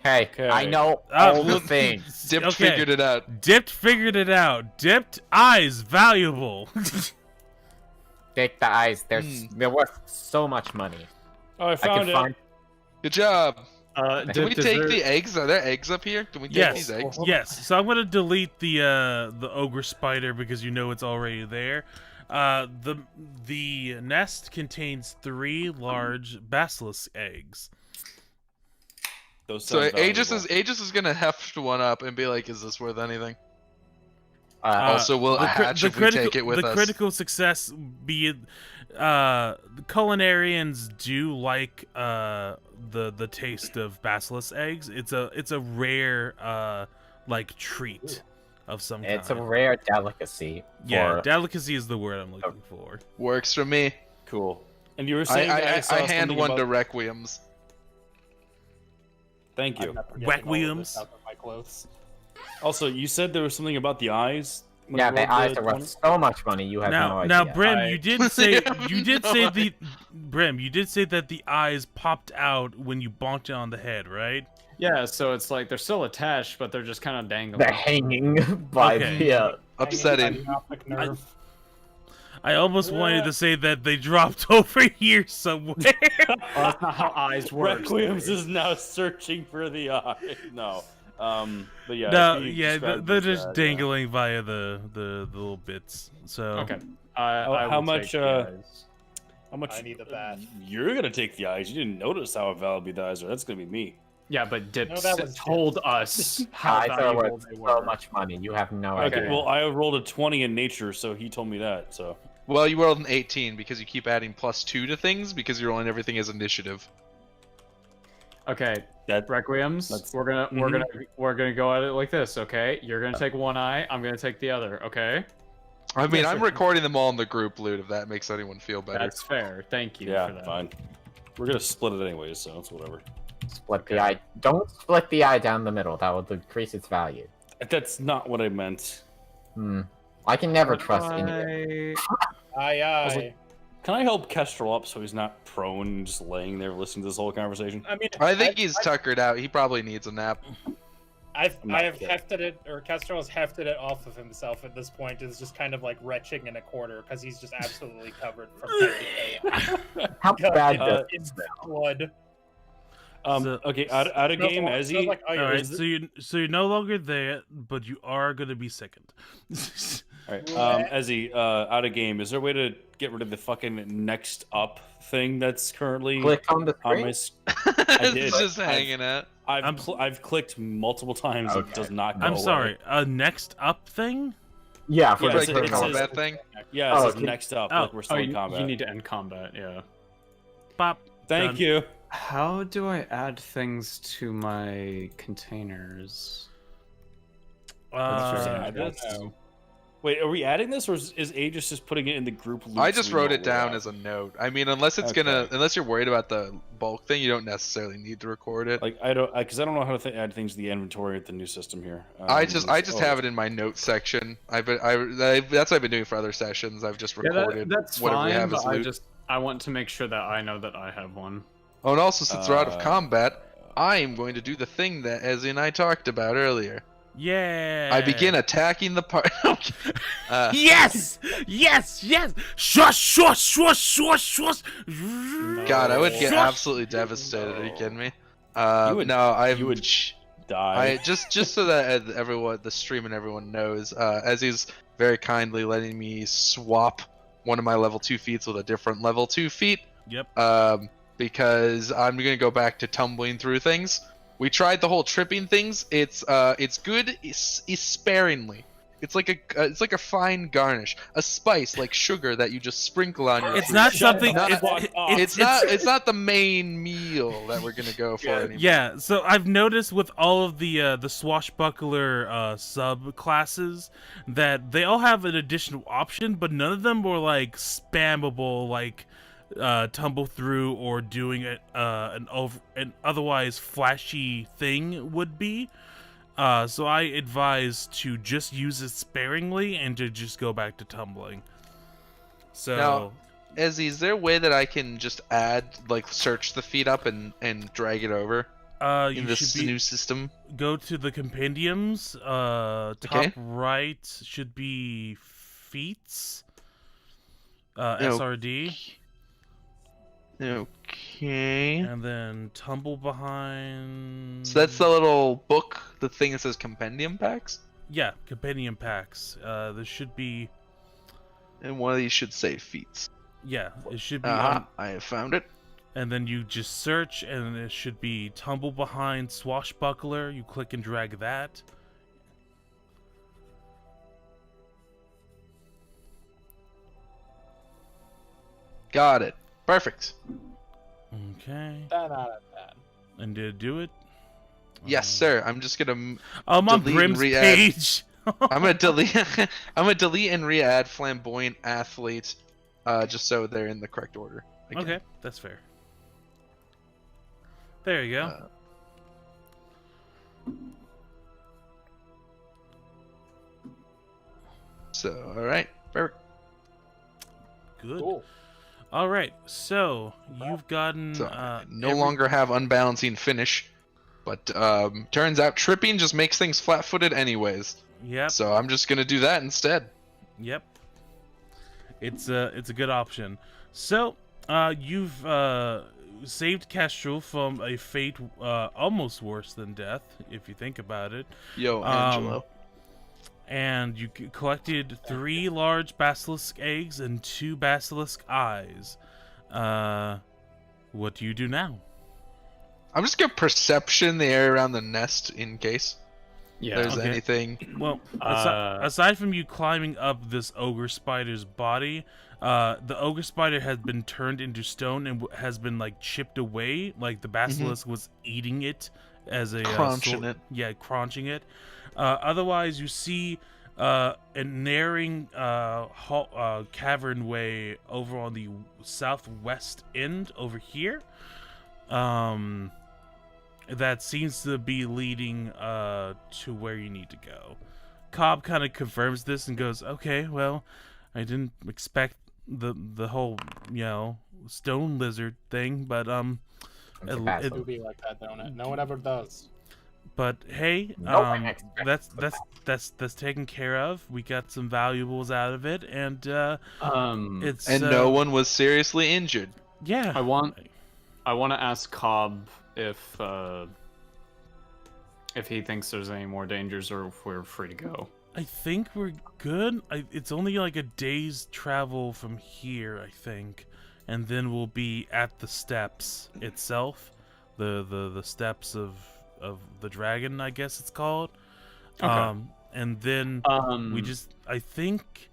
Hey, Okay. I know Oh, all the things. Dipped Okay. figured it out. Dipped figured it out. Dipped eyes valuable. Take the eyes. Hmm. They're worth so much money. Oh, I I found can it. find. Good job. Can we Dipped, is take there- the eggs? Are there eggs up here? Can we take Yes. these eggs? Yes. So I'm gonna delete the ogre spider because you know it's already there. The nest contains 3 large basilisk eggs. Those So sound Aegis valuable. is gonna heft one up and be like, "Is this worth anything?" Uh, Also, we'll hatch if we take it with the us. critical success be it, the culinarians do like the taste of basilisk eggs. It's a rare like treat of some kind. it's a rare delicacy. Yeah, for- delicacy is the word I'm looking for. Works for me. Cool. And you were saying I saw hand something one about... to Requiems. Thank you. I'm never getting all of Requiems. this out of my clothes. Also, you said there was something about the eyes. when yeah, you the rolled eyes are 20? worth so much money. You have no Now, idea. now, Brim, I- you did say Yeah, you we did know say it. the Brim, you did say that the eyes popped out when you bonked it on the head, right? Yeah, so it's like they're still attached, but they're just kind of dangling. They're hanging by Okay. the. Upsetting. Hanging by the optic nerve. I almost wanted to say that they dropped over here somewhere. Oh, that's not how eyes work. Requiems is now searching for the eye. No. But yeah. No, if you yeah, described they're it as just that, dangling via the little bits. So Okay. Oh, I how will much, take the eyes. How much? I need the bat. You're gonna take the eyes. You didn't notice how valuable the eyes are. That's gonna be me. Yeah, but Dips No, that was told us how Eyes are valuable worth they so were. much money. You have no Okay. idea. Well, I rolled a 20 in nature, so he told me that. So. Well, you rolled an 18 because you keep adding +2 to things because you're rolling everything as initiative. Okay, That Requiems. That's- We're gonna go at it like this. Okay, you're gonna take one eye. I'm gonna take the other. Okay, I mean, Yes, I'm sir. recording them all in the group loot if that makes anyone feel better. that's fair. Thank you for yeah, that. fine. We're gonna split it anyways, so it's whatever. Split the eye. Don't split the eye down the middle. That will decrease its value. That's not what I meant. I can never trust India. Aye, was aye. like- Can I help Kestrel up so he's not prone and just laying there listening to this whole conversation? I mean, I think he's tuckered out. He probably needs a nap. I not have kidding. hefted it, or Castro has hefted it off of himself at this point. Is just kind of like retching in a corner because he's just absolutely covered from head to toe. How bad does in it smell? blood. Okay, out of game, Smells Ezzy. like All right, onions. so you're no longer there, but you are gonna be second. All right, What? Ezzy, out of game. Is there a way to get rid of the fucking next up thing that's currently Click on the on screen. my? I did. It's just I've- hanging out. I've clicked multiple times. It Okay. does not go I'm away. sorry. A next up thing? Yeah, for Yeah, the Like the it says- combat thing. Yeah, it Oh, says can- next up. Oh. Like we're still in combat. you need to end combat. Yeah. Pop. Thank Done. you. How do I add things to my containers? Uh, Wait, are we adding this, or is Aegis just putting it in the group? Loop I so just we wrote know it we're down out? as a note. I mean, unless it's Okay. unless you're worried about the bulk thing, you don't necessarily need to record it. Like I don't, because I don't know how to add things to the inventory with the new system here. I just have it in my note section. That's what I've been doing for other sessions. I've just recorded that's whatever we fine, have as but loot. I want to make sure that I know that I have one. Oh, and also since we're out of Uh, combat, I am going to do the thing that Ezzy and I talked about earlier. yeah. I begin attacking the part. Yes! Yes! Yes! Shush! Shush! Shush! Shush! Shush! God, I would get Shush! absolutely devastated. Are you kidding me? You would- No, I'm. you would die. I just so that everyone, the stream and everyone knows, Ezzy's very kindly letting me swap one of my level 2 feats with a different level 2 feat. Yep. Because I'm gonna go back to tumbling through things. We tried the whole tripping things. It's good. It's sparingly. It's like a fine garnish, a spice like sugar that you just sprinkle on your. It's food. not something. Not- It's not the main meal that we're gonna go for anymore. Yeah, so I've noticed with all of the swashbuckler subclasses that they all have an additional option, but none of them were like spammable, like tumble through or doing an otherwise flashy thing would be. So I advise to just use it sparingly and to just go back to tumbling. So. Now, Ezzy, is there a way that I can just search the feed up and drag it over in You this should new system? go to the compendiums. Top Okay. right should be feats. SRD, Okay. and then tumble behind. So that's the little book, the thing that says compendium packs, Yeah, compendium packs. There should be. and one of these should say feats. Yeah, it should be. I have found it. And then you just search, and it should be tumble behind swashbuckler. You click and drag that. Got it. Perfect. Okay. 10 out of 10. And did it do it? Yes, sir. I'm just gonna. I'm on delete and Brim's re-add. page. I'm gonna delete. I'm gonna delete and re-add flamboyant athlete, just so they're in the correct order. again. Okay, that's fair. There you go. So, all right. Perfect. Good. Cool. All right, so you've gotten So I no every- longer have unbalancing finish, but turns out tripping just makes things flat-footed anyways. Yep. So I'm just gonna do that instead. Yep. It's a good option. So, you've saved Kestrel from a fate almost worse than death, if you think about it. Yo, Angelo. And you collected 3 large basilisk eggs and 2 basilisk eyes. What do you do now? I'm just gonna perception the area around the nest in case Yeah. there's okay. anything. Well, Uh, aside from you climbing up this ogre spider's body, the ogre spider has been turned into stone and has been like chipped away, like the basilisk was eating it as a Crunching it. Yeah, crunching it. Otherwise, you see a narrowing cavern way over on the southwest end over here. That seems to be leading to where you need to go. Cobb kind of confirms this and goes, "Okay, well, I didn't expect the whole stone lizard thing, but It's a basilisk. It do be like that, don't it? No one ever does. But hey, No extra. that's taken care of. We got some valuables out of it, and it's And no one was seriously injured. yeah. I want to ask Cobb if he thinks there's any more dangers or if we're free to go. I think we're good. It's only like a day's travel from here, I think, and then we'll be at the steps itself, the steps of the dragon, I guess it's called. Okay. And then we just, I think,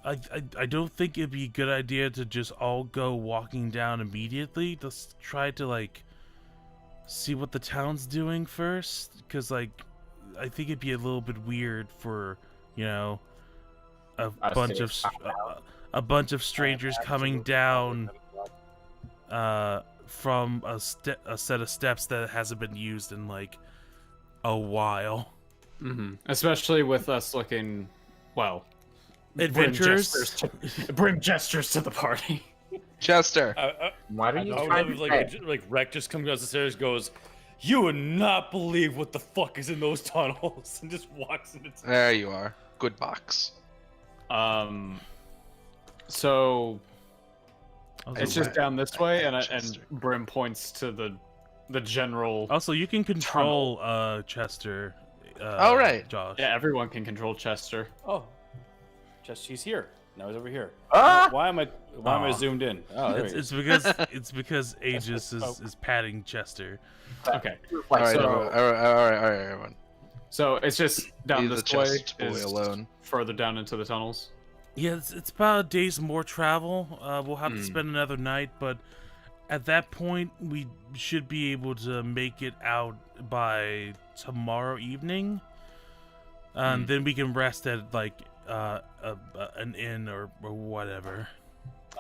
I don't think it'd be a good idea to just all go walking down immediately. Let's try to like see what the town's doing first, because like I think it'd be a little bit weird for, you know, a bunch of strangers coming down from a set of steps that hasn't been used in like a while. Especially with us looking, well, Adventurers. Brim gestures to the party. Chester. Why do I you love try like Rec just comes down the stairs, goes, "You would not believe what the fuck is in those tunnels," and just walks into. There you are. Good box. So it's just down this way, and Chester. Brim points to the general. Also, you can control Chester. Oh, right. Josh. Yeah, everyone can control Chester. Oh, just he's here. Now he's over here. Ah! Why am I zoomed in? Oh, there he It's is. it's because Aegis is patting Chester. Okay. All right, So- all right, everyone. So it's just down Leave this the way, chest boy is alone. further down into the tunnels. Yeah, it's about a day's more travel. We'll have to spend another night, but at that point, we should be able to make it out by tomorrow evening. And then we can rest at like an inn or whatever.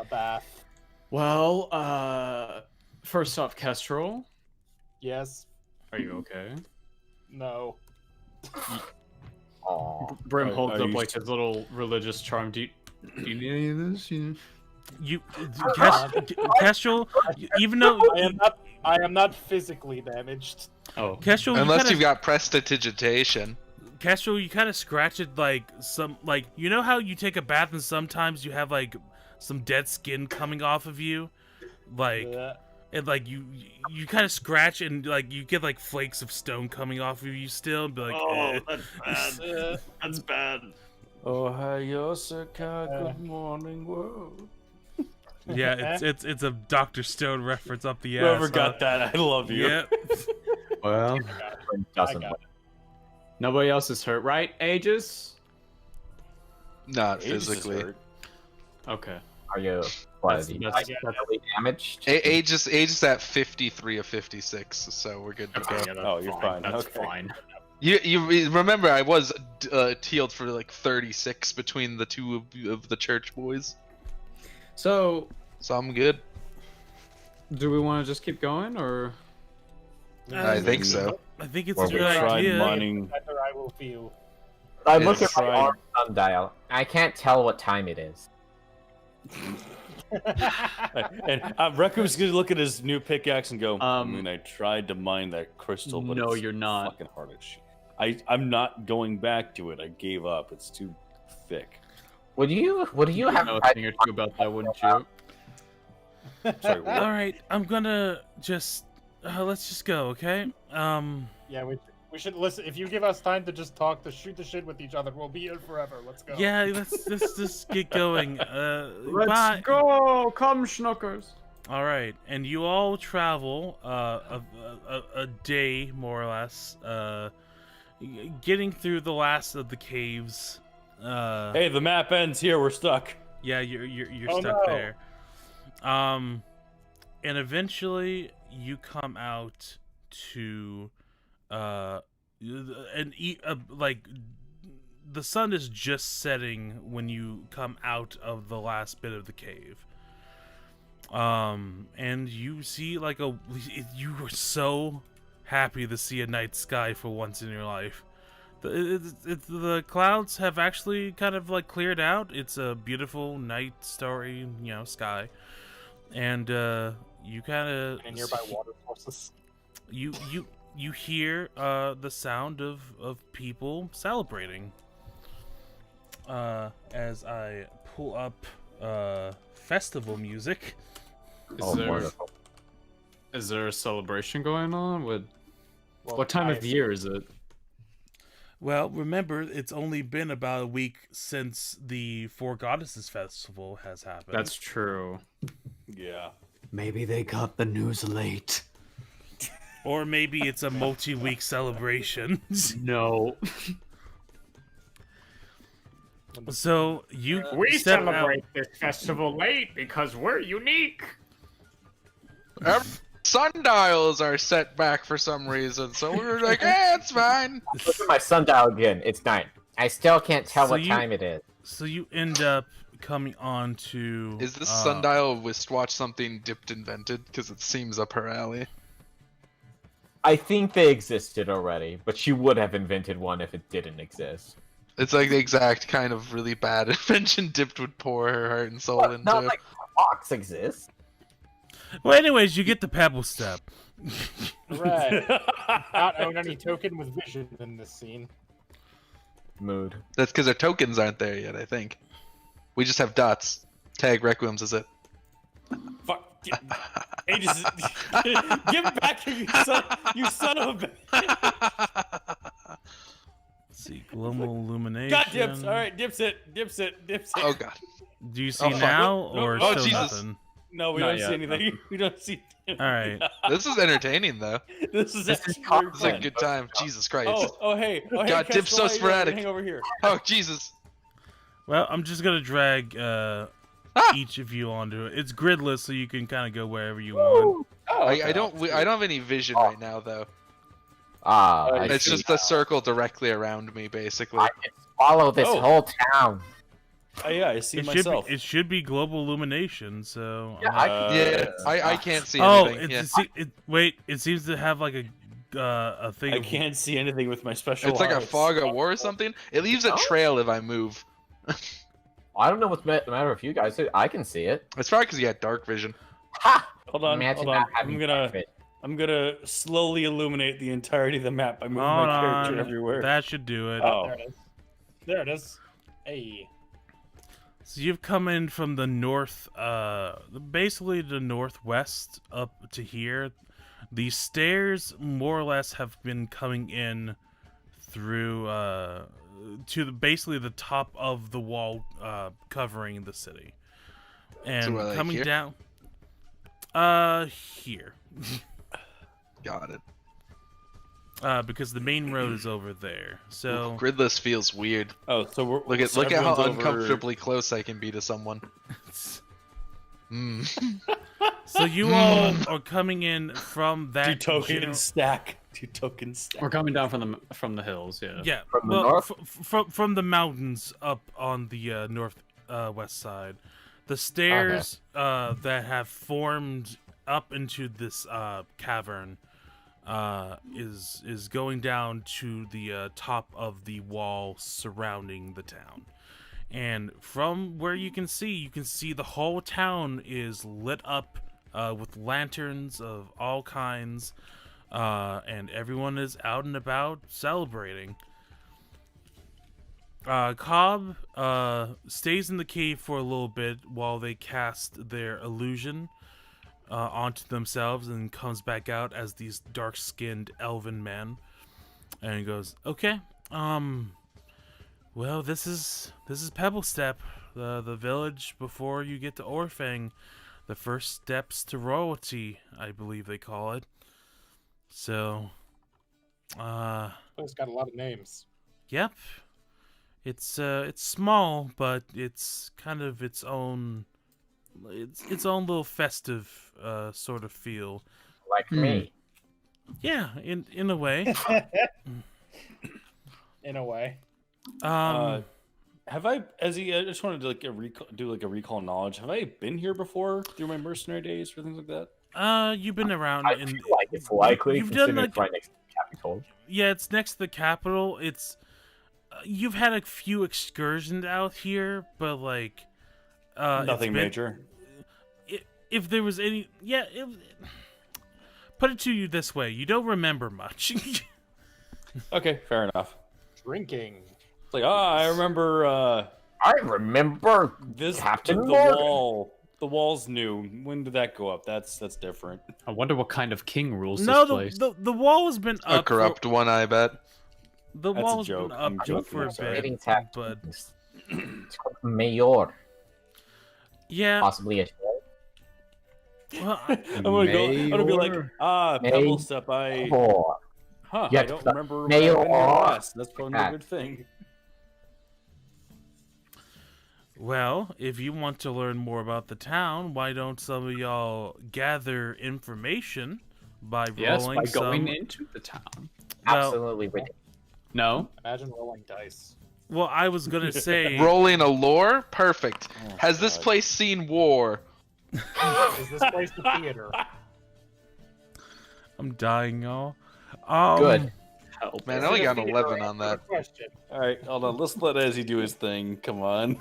A bath. Well, first off, Kestrel, Yes. are you okay? No. Aw. Brim Are- holds are up you like his little religious charm. Do you need any of this? Kestrel, even though I am not physically damaged. Oh, Kestrel, Unless you've got prestidigitation. Kestrel, you kind of scratch it like some, like, you know how you take a bath and sometimes you have like some dead skin coming off of you, like, and like you kind of scratch and like you get like flakes of stone coming off of you still, and be like, oh, that's bad. That's bad. Oh, hi, Yosaka. Good morning, world. yeah, it's a Dr. Stone reference up the ass. Whoever got that, I love you. Yeah. Well, Doesn't. got nobody else is hurt, right? Aegis? Not Aegis is physically. hurt. Okay. Are you what? That's- Are you that's- heavily damaged? Aegis at 53 of 56, so we're good to go. Okay, yeah, that's Oh, you're fine. That's Okay. fine. You remember I was healed for like 36 between the two of the church boys, So, so I'm good. do we want to just keep going, or? I think so. I think it's Or a we good tried idea. mining. Better I will feel. I Yeah, look at my tried. arm sundial. I can't tell what time it is. And Reku's gonna look at his new pickaxe and go, I Um, mean, I tried to mine that crystal, but no, it's you're not. fucking hard as shit. I'm not going back to it. I gave up. It's too thick. Would you have know a thing or two about that, wouldn't you? Sorry, what? All right, I'm gonna just let's just go, okay? Yeah, we should listen. If you give us time to just talk, to shoot the shit with each other, we'll be here forever. Let's go. Yeah, let's just get going. Let's bye. go! Come, schnookers! All right, and you all travel a day more or less, getting through the last of the caves. Hey, the map ends here. We're stuck. Yeah, you're Oh, stuck no. there. And eventually you come out to like the sun is just setting when you come out of the last bit of the cave. And you see like you were so happy to see a night sky for once in your life. The clouds have actually kind of like cleared out. It's a beautiful night starry, sky, and you kind of And nearby water sources. you you hear the sound of people celebrating. As I pull up festival music. Wonderful. Is there a celebration going on? Well, What time of year is it? Well, remember, it's only been about a week since the Four Goddesses Festival has happened. That's true. Yeah. Maybe they got the news late. Or maybe it's a multi-week celebration. No. So you We step out- celebrate this festival late because we're unique. Sundials are set back for some reason, so we're like, it's fine. Look at my sundial again. It's 9. I still can't tell So what you- time it is. So you end up coming on to. Is this sundial wristwatch something Dipped invented? Because it seems up her alley. I think they existed already, but she would have invented one if it didn't exist. It's like the exact kind of really bad invention Dipped would pour her heart and soul into. Not like clocks exist. Well, anyways, you get the pebble step. Right. Not own any token with vision in this scene. Mood. That's because our tokens aren't there yet, I think. We just have dots. Tag Requiem's is it. Fuck. Aegis, give it back here, you son of a bitch. Let's see, global illumination. God dips. All right, dips it. Oh god. Do you see Oh, fuck. now No, or oh, still Jesus. nothing? No, we Not don't yet, see anything. We don't see. All right. This is entertaining though. This is This actually is very This is a fun. good time. Jesus Christ. Oh, hey. God, Kestrel, dip's so how you doing? sporadic. Hang over here. Oh Jesus. Well, I'm just gonna drag each of you onto it. It's gridless, so you can kind of go wherever you want. Oh, I don't have any vision right now though. I It's see. just a circle directly around me, basically. I can follow this Oh. whole town. Oh, yeah, I see It myself. should be global illumination. So Yeah, I can. Yeah, I can't see oh, anything. Yeah. wait, it seems to have like a thing. I of- can't see anything with my special It's like a eyes. fog of war or something. It leaves a Oh. trail if I move. I don't know what's the matter with you guys. I can see it. It's probably because you had dark vision. Ha! Hold on, Imagine hold on. not having I'm gonna slowly illuminate the entirety of the map by moving Hold my character on, everywhere. that should do it. Oh. There it is. There it is. Hey. So you've come in from the north, basically the northwest up to here. The stairs more or less have been coming in through to basically the top of the wall covering the city, and we're, like, coming here? down. Here. Got it. Because the main road is over there. So Gridless feels weird. Oh, so we're Look at so how everyone's over- uncomfortably close I can be to someone. so you all are coming in from that Do token general- stack. Do token stack. We're coming down from the hills, yeah. Yeah, From the well, north? from the mountains up on the north west side. The stairs that have formed up into this cavern is going down to the top of the wall surrounding the town. And from where you can see the whole town is lit up with lanterns of all kinds, and everyone is out and about celebrating. Cobb stays in the cave for a little bit while they cast their illusion onto themselves, and comes back out as these dark-skinned elven men. And he goes, "Okay, well, this is Pebble Step, the village before you get to Orfang, the first steps to royalty, I believe they call it. So, It's got a lot of names. yep." It's small, but it's kind of its own little festive sort of feel. Like me. Yeah, in a way. In a way. Have I, as I just wanted to do a recall knowledge. Have I been here before through my mercenary days or things like that? You've been around. I feel like it's likely you've done, considering like- it's right next to the Capitol. Yeah, it's next to the capital. It's you've had a few excursions out here, but like Nothing it's been- major. If there was any, yeah. put it to you this way: you don't remember much. Okay, fair enough. Drinking. It's like, I remember I remember this Captain the Morgan. wall. The wall's new. When did that go up? That's different. I wonder what kind of king rules No, this place. the wall has been A up. corrupt one, I bet. The That's a wall's joke. been I'm up joking, for a I'm sorry. bit, Rating tap but Mayor, yeah. possibly a show. Well, I'm gonna be like, Pebble Mayor. Step. Or I Yet don't the remember when Mayor. I've been here last. That's probably a good thing. well, if you want to learn more about the town, why don't some of y'all gather information by Yes, rolling by going some? into the town. Well, Absolutely ridiculous. No? Imagine rolling dice. well, I was gonna say. Rolling a lore? Perfect. Oh, Has this God. place seen war? Is this place the theater? I'm dying, y'all. Good. Help. Man, Is I only it a got an theater? 11 on that. Question. All right, hold on. Let's let Ezzy do his thing. Come on.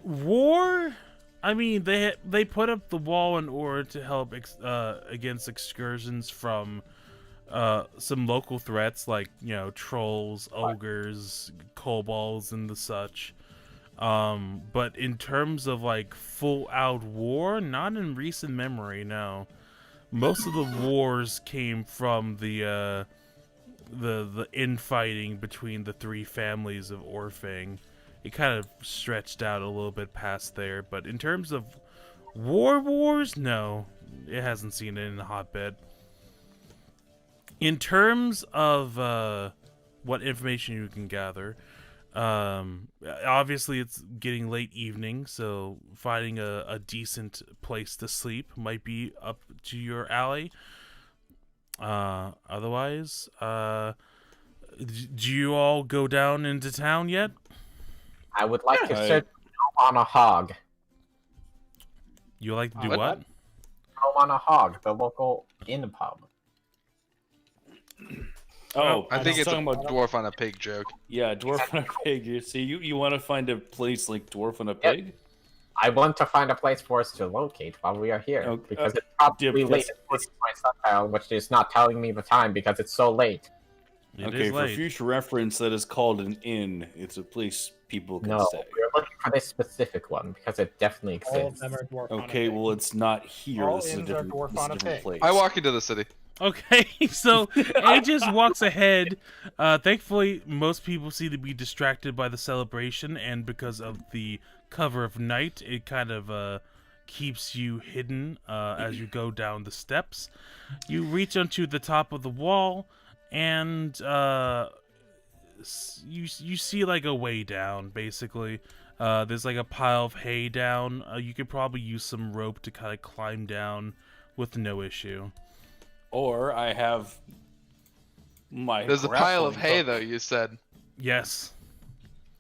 War? I mean, they put up the wall in order to help against excursions from some local threats like trolls, ogres, kobolds, and the such. But in terms of like full out war, not in recent memory. No, most of the wars came from the infighting between the three families of Orfang. It kind of stretched out a little bit past there, but in terms of wars, no, it hasn't seen it in a hotbed. In terms of what information you can gather, obviously it's getting late evening, so finding a decent place to sleep might be up to your alley. Otherwise, do you all go down into town yet? I would like to I- search on a hog. You like to do What? what? Home on a hog, the local inn pub. Oh, I think was it's a talking about dwarf on a pig joke. yeah, dwarf and a pig. You want to find a place like dwarf and a pig? I want to find a place for us to locate while we are here, Okay, because it's probably Dip, late according to my sundial, which is not telling me the time because it's so late. It Okay, is for late. future reference, that is called an inn. It's a place people can No, stay. we're looking for this specific one because it definitely All of exists. them are dwarf on a Okay, pig. well, it's not here. All This is a inns are different, dwarf this is on a a different pig. place. I walk into the city. Okay, so Aegis walks ahead. Thankfully, most people seem to be distracted by the celebration, and because of the cover of night, it kind of keeps you hidden as you go down the steps. You reach onto the top of the wall, and you see like a way down, basically. There's like a pile of hay down. You could probably use some rope to kind of climb down with no issue. Or I have my. There's a pile of grappling hay, hook. though, you said. Yes.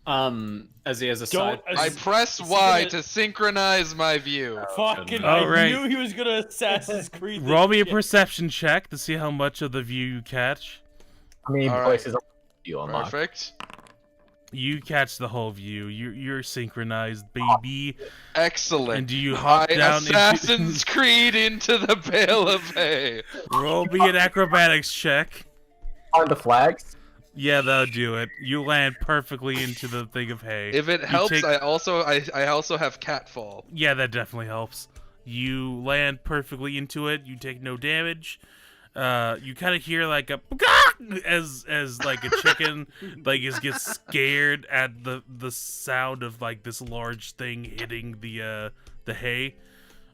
As he has a Don't side. I Is press he Y gonna- to synchronize my view. Fucking! All I right. knew he was gonna Assassin's Creed. Roll this me a shit. perception check to see how much of the view you catch. How many All places you unlock? Perfect. You catch the whole view. You're synchronized, baby. Excellent. And do you hop I down Assassin's Creed into the bale of hay. Roll me an acrobatics check. On the flags? Yeah, that'll do it. You land perfectly into the thing of hay. If it helps, take- I also have catfall. Yeah, that definitely helps. You land perfectly into it. You take no damage. You kind of hear like a as like a chicken like gets scared at the sound of like this large thing hitting the hay.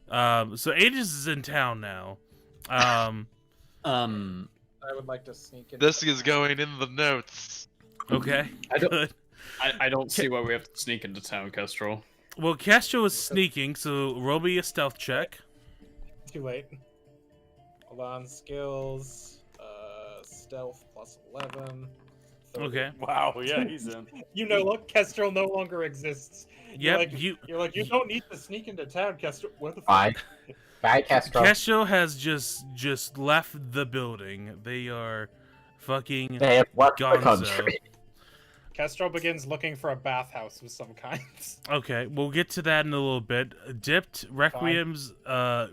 So Aegis is in town now. I would like to sneak in. This is going in the notes. Okay. I don't- Good. I don't see why we have to sneak into town, Kestrel. Well, Castro is sneaking, so roll me a stealth check. Too late. Hold on, skills. Stealth plus 11. 30. Okay. Wow, yeah, he's in. You know, look, Kestrel no longer exists. Yep. You're like, you don't need to sneak into town, Kestrel. What the Bye. fuck? Bye, Castro. Castro has just left the building. They are fucking They have left the Gonzo. country. Kestrel begins looking for a bathhouse of some kind. Okay, we'll get to that in a little bit. Dipped, Requiem's,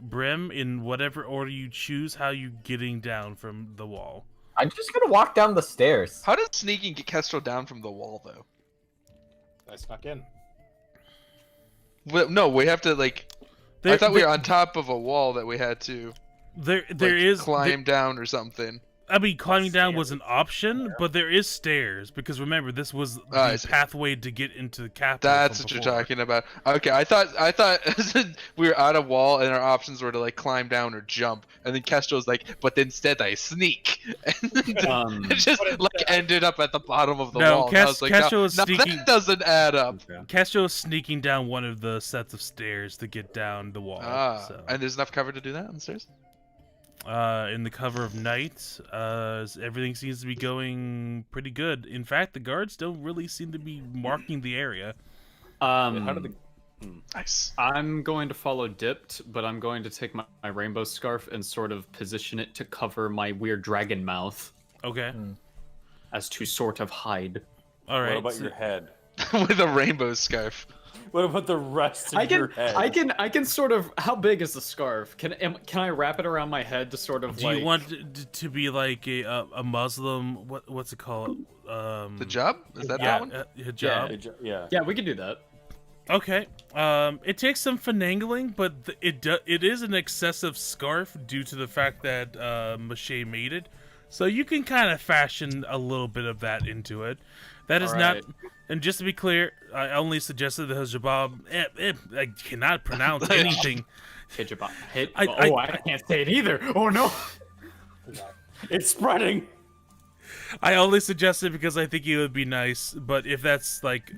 Brim, in whatever order you choose, how you getting down from the wall. I'm just gonna walk down the stairs. How does sneaking get Kestrel down from the wall, though? I snuck in. Well, no, we have to, like... I thought we were on top of a wall that we had to climb down or something. I mean, climbing down was an option, but there is stairs, because remember, this was the pathway to get into the capital. That's what you're talking about. Okay, I thought we were on a wall and our options were to like climb down or jump, and then Kestrel's like, but instead I sneak, and it just ended up at the bottom of the wall. And I was like, no, that doesn't add up. Kestrel is sneaking down one of the sets of stairs to get down the wall. And there's enough cover to do that on the stairs? In the cover of night, everything seems to be going pretty good. In fact, the guards don't really seem to be marking the area. Nice. I'm going to follow Dipped, but I'm going to take my rainbow scarf and sort of position it to cover my weird dragon mouth. Okay. As to sort of hide. All right. What about your head? With a rainbow scarf. What about the rest of your head? I can sort of. How big is the scarf? Can I wrap it around my head to sort of? Do you want it to be like a Muslim? What's it called? Hijab? Is that that one? Hijab. Yeah, we can do that. Okay. It takes some finagling, but it is an excessive scarf due to the fact that Mache made it. So you can kind of fashion a little bit of that into it. That is not. And just to be clear, I only suggested the hijab. I cannot pronounce anything. Hijab. I can't say it either. Oh no. It's spreading. I only suggested because I think it would be nice, but if that's like,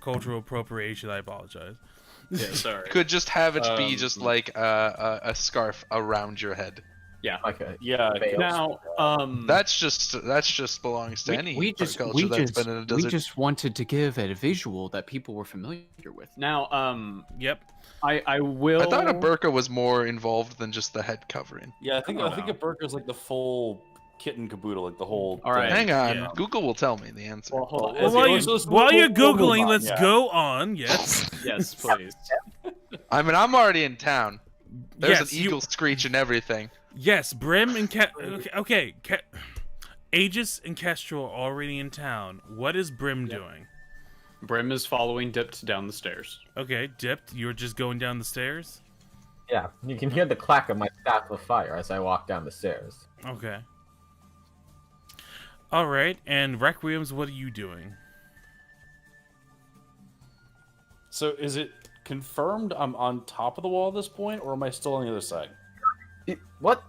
cultural appropriation, I apologize. Yeah, sorry. Could just have it be just like a scarf around your head. Yeah. Okay. Yeah. Now, that's just belongs to any culture that's been in a desert. We just wanted to give a visual that people were familiar with. Now, Yep. I will. I thought a burqa was more involved than just the head covering. Yeah, I think a burqa is like the full kit and caboodle, like the whole. All right. Hang on, Yeah. Google will tell me the answer. Well, hold on. Well, while you're Googling, let's go on. Yes. Yes, please. I mean, I'm already in town. There's Yes, an eagle screech and everything. Yes, Brim and Aegis and Kestrel are already in town. What is Brim doing? Brim is following Dipped down the stairs. Okay, Dipped, you're just going down the stairs? Yeah, you can hear the clack of my staff of fire as I walk down the stairs. Okay. Alright, and Requiems, what are you doing? So is it confirmed I'm on top of the wall at this point, or am I still on the other side? What?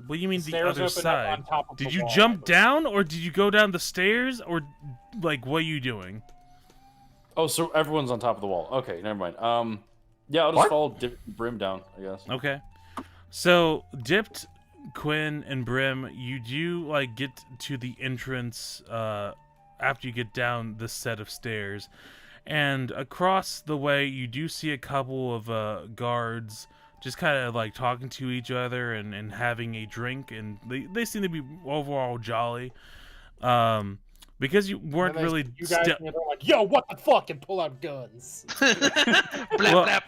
What do you mean the Stairs other open up side? on top of Did the you wall, jump down, or did you go down the stairs, or like what are you doing? Oh, so everyone's on top of the wall. Okay, never mind. Yeah, I'll just follow Brim down, I guess. Okay. So Dipped, Quinn, and Brim, you do like get to the entrance after you get down this set of stairs, and across the way you do see a couple of guards just kind of like talking to each other and having a drink, and they seem to be overall jolly. Because you weren't really. You guys are like, yo, what the fuck, and pull out guns. Blap,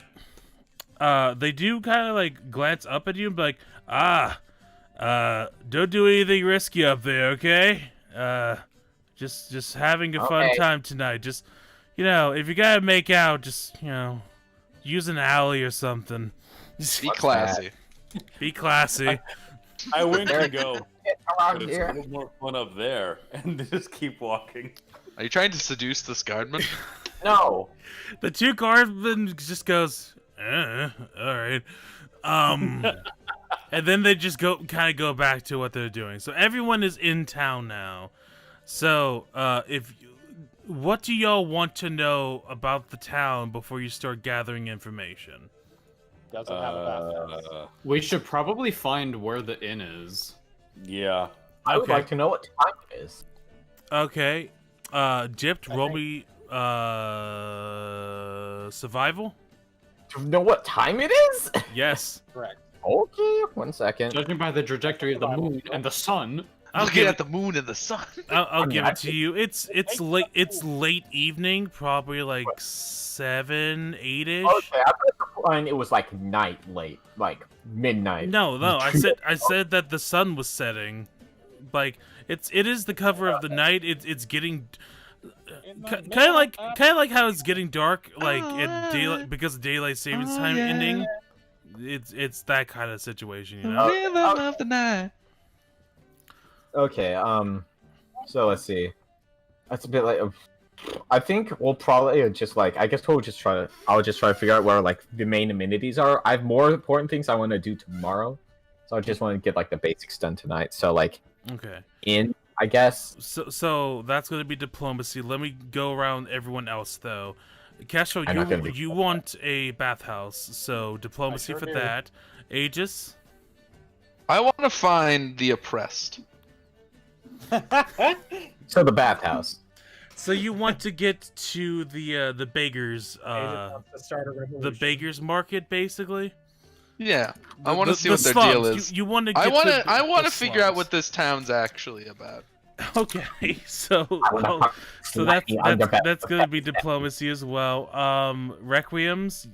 blap. They do kind of like glance up at you and be like, don't do anything risky up there, okay? Just having a fun time tonight. Just, if you gotta make out, just, use an alley or something. Be classy. Be classy. I wink and go. Around But it's here. a little more fun up there, and just keep walking. Are you trying to seduce this guardman? No. The two guardsmen just goes, all right. And then they just go back to what they're doing. So everyone is in town now. So what do y'all want to know about the town before you start gathering information? Doesn't have a bathhouse. We should probably find where the inn is. Yeah. I would like to know what time it is. Okay. Dipped, roll me survival? To know what time it is? Yes. Correct. Okay, 1 second. Judging by the trajectory of the moon and the sun. I'll Looking give at it. the moon and the sun. I'll give I it to you. It's late evening, probably like 7, 8ish. Okay, I thought the it was like night late, like midnight. No, I said that the sun was setting. Like it is the cover of the night. It's getting kind of like how it's getting dark like at daylight because of daylight savings time ending. It's that kind of situation, you know. Rhythm of the night. Okay, so let's see. That's a bit like. I think we'll probably just like. I guess I'll just try to figure out where like the main amenities are. I have more important things I want to do tomorrow, so I just want to get like the basics done tonight. So like. Okay. I guess. So that's going to be diplomacy. Let me go around everyone else though. Castro, you want a bathhouse, so diplomacy for that. Aegis. I want to find the oppressed. So the bathhouse. So you want to get to the beggars the beggars market basically? Yeah, I want to see what their slums. deal is. You want to? I want to figure out what this town's actually about. Okay, so that's gonna be diplomacy as well. Requiems.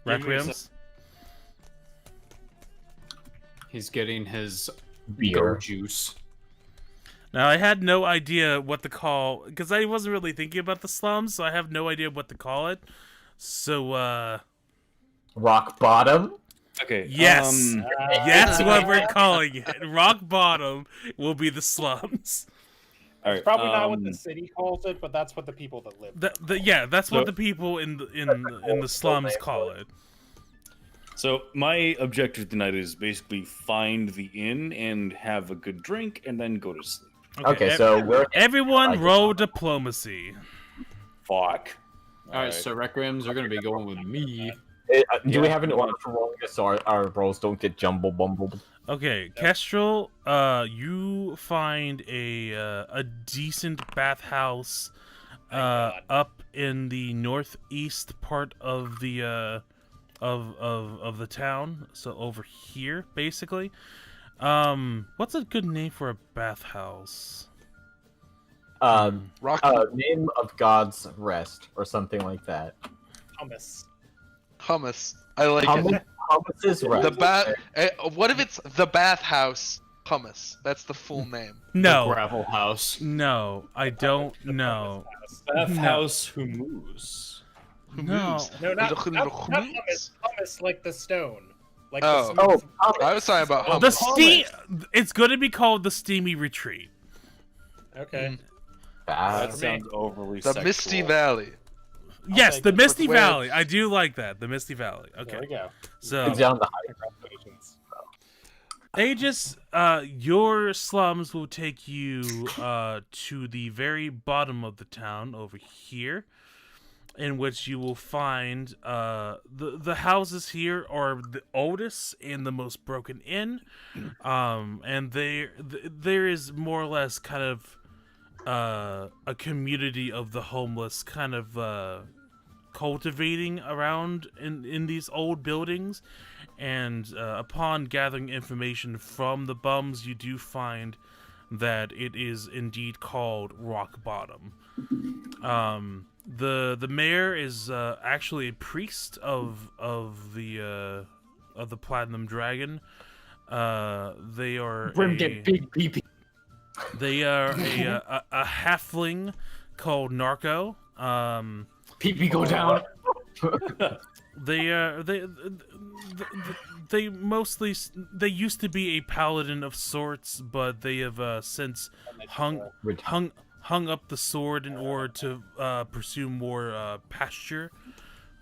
Requiems. He's getting his Beer. go juice. Now I had no idea what to call because I wasn't really thinking about the slums, so I have no idea what to call it. So Rock bottom. Okay. yes, that's what we're calling it. Rock bottom will be the slums. All right. Probably not what the city calls it, but that's what the people that live. That's what the people in the slums call it. So my objective tonight is basically find the inn and have a good drink and then go to sleep. Okay, so we're everyone roll diplomacy. Fuck. All right, so Requiems are gonna be going with me. Do we have an order for rolling this so our rolls don't get bumbled? Okay, Kestrel, you find a decent bathhouse up in the northeast part of the of the town, so over here basically. What's a good name for a bathhouse? Name of God's Rest or something like that. Hummus. I like it. Hummus's Rest. The what if it's the bathhouse hummus? That's the full name. No. The gravel house. No, I don't know. Bathhouse Hummus. No. No, not Hummus. hummus. Hummus like the stone. Like Oh. the smooth- I was talking about The hummus. it's going to be called the Steamy Retreat. Okay. That sounds overly The sexual. Misty Valley. Yes, take the it Misty with- Valley. I do like that. The Misty Valley. There Okay. we go. So It's down the high. Congratulations. Aegis, your slums will take you to the very bottom of the town over here, in which you will find the houses here are the oldest and the most broken in, and there is more or less kind of a community of the homeless kind of cultivating around in these old buildings. And upon gathering information from the bums, you do find that it is indeed called Rock Bottom. The mayor is actually a priest of the Platinum Dragon. They are Brim get big pee. They are a halfling called Narco. Pee go down. They mostly used to be a paladin of sorts, but they have since hung up the sword in order to pursue more pasture,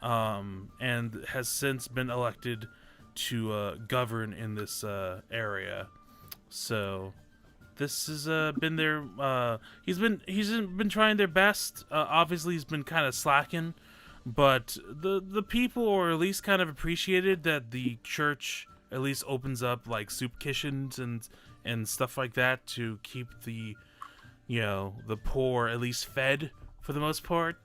and has since been elected to govern in this area. So this has been their he's been trying their best. Obviously he's been kind of slacking, but the people are at least kind of appreciated that the church at least opens up like soup kitchens and stuff like that to keep the the poor at least fed for the most part.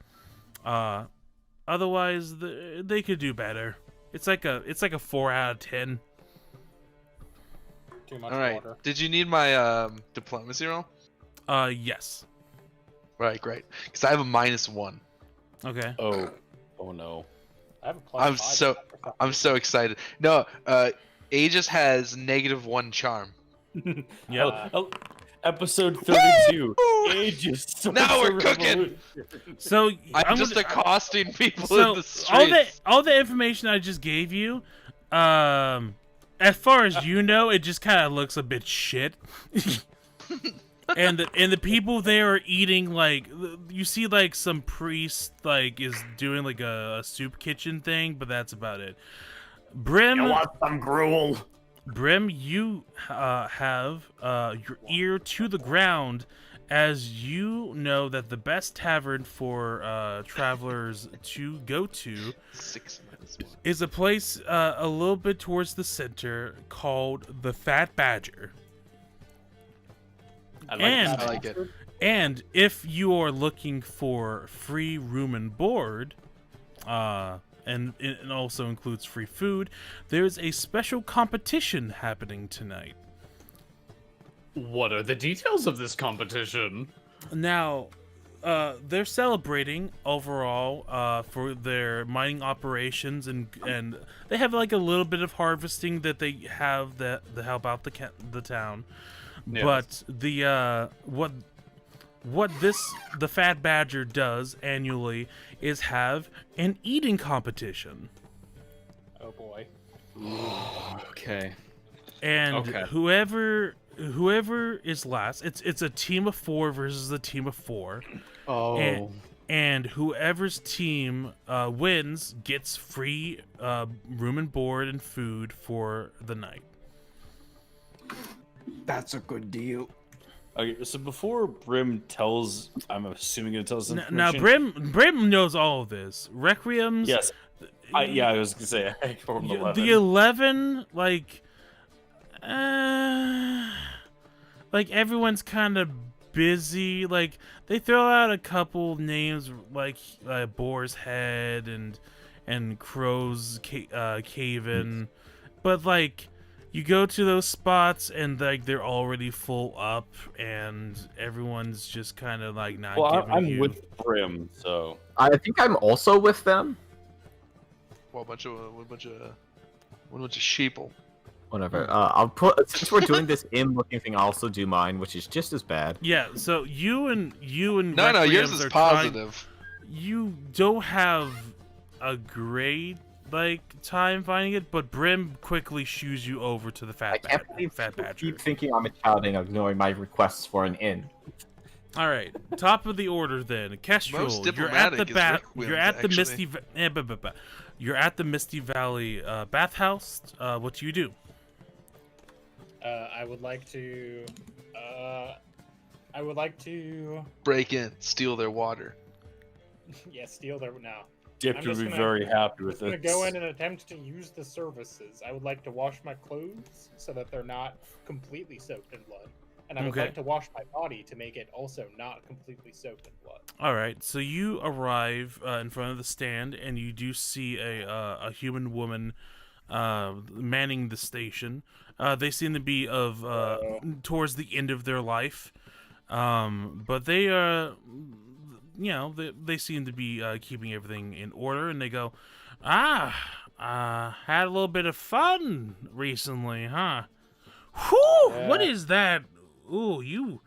Otherwise they could do better. It's like a 4 out of 10. Too much All right. water. Did you need my diplomacy roll? Yes. Right, great. Because I have a -1. Okay. Oh no. I have a plus I'm 5 so- for that. I'm so excited. No, Aegis has -1 charm. Yep. Episode 32. Ages. Now we're cooking! So I'm just gonna- accosting people so in the streets. all the information I just gave you, as far as you know, it just kind of looks a bit shit. and the people there are eating like, you see like some priest like is doing like a soup kitchen thing, but that's about it. Brim, You want some gruel? Brim, you have your ear to the ground as you know that the best tavern for travelers to go to 6 -1. is a place a little bit towards the center called the Fat Badger. I And- I like it. And if you are looking for free room and board, and it also includes free food, there's a special competition happening tonight. What are the details of this competition? Now, they're celebrating overall for their mining operations, and they have like a little bit of harvesting that they have that help out the town. Yes. But the what the Fat Badger does annually is have an eating competition, Oh boy. Okay. and Okay. whoever is last, it's a team of 4 versus a team of 4. Oh. And whoever's team wins gets free room and board and food for the night. That's a good deal. Okay, so before Brim tells, I'm assuming it tells us Now, information. Brim knows all of this. Requiem's. Yes. I was gonna say I go from 11. The 11, like everyone's kind of busy. Like they throw out a couple names like Boar's Head and Crow's Caven, but like you go to those spots and like they're already full up, and everyone's just kind of like not Well, giving I'm you. with Brim, so I think I'm also with them. Well, a bunch of sheeple. Whatever. I'll put, since we're doing this looking thing, I'll also do mine, which is just as bad. Yeah, so you and No, yours Requiems is are trying- positive. You don't have a great like time finding it, but Brim quickly shoos you over to the I can't believe Fat people Badger. keep thinking I'm a child and ignoring my requests for an inn. All right, top of the order then. Kestrel, Most you're at the diplomatic is Requiem, you're at the actually. You're at the Misty Valley bathhouse. What do you do? I would like to. I would like to. Break in, steal their water. Yeah, steal their now. Dip I'm would just be gonna- very happy I'm with gonna this. go in and attempt to use the services. I would like to wash my clothes so that they're not completely soaked in blood, and I would Okay. like to wash my body to make it also not completely soaked in blood. All right, so you arrive in front of the stand, and you do see a human woman manning the station. They seem to be of towards the end of their life, but they they seem to be keeping everything in order. And they go, had a little bit of fun recently, huh? Whew, what Yeah. is that? Ooh, you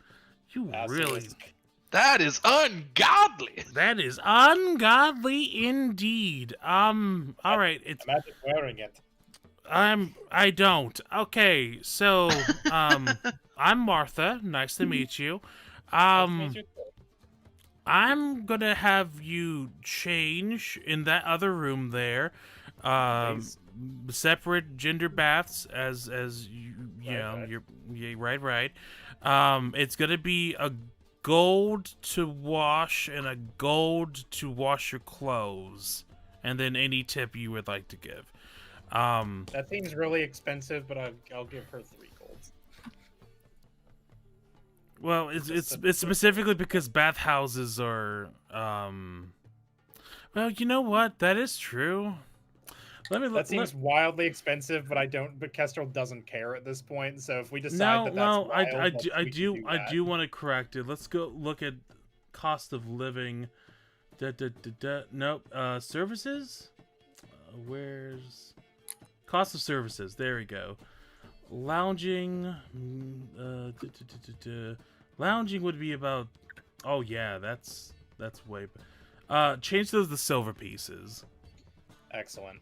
really. Basilisk. That is ungodly. That is ungodly indeed. All right, it's Imagine wearing it. I don't. Okay, so I'm Martha. Nice to meet you. Nice to meet you too. I'm gonna have you change in that other room there. Please. Separate gender baths as you know, Right. you're right. It's gonna be a gold to wash and a gold to wash your clothes, and then any tip you would like to give. That seems really expensive, but I'll give her 3 golds. Well, it's specifically because bathhouses are well, you know what? That is true. That seems wildly expensive, but But Kestrel doesn't care at this point. So if we decide No, that that's no, wild, I we can do I that. do want to correct it. Let's go look at cost of living. Nope. Services. Where's cost of services? There we go. Lounging. Lounging would be about. Oh yeah, that's way. Change those to silver pieces. Excellent.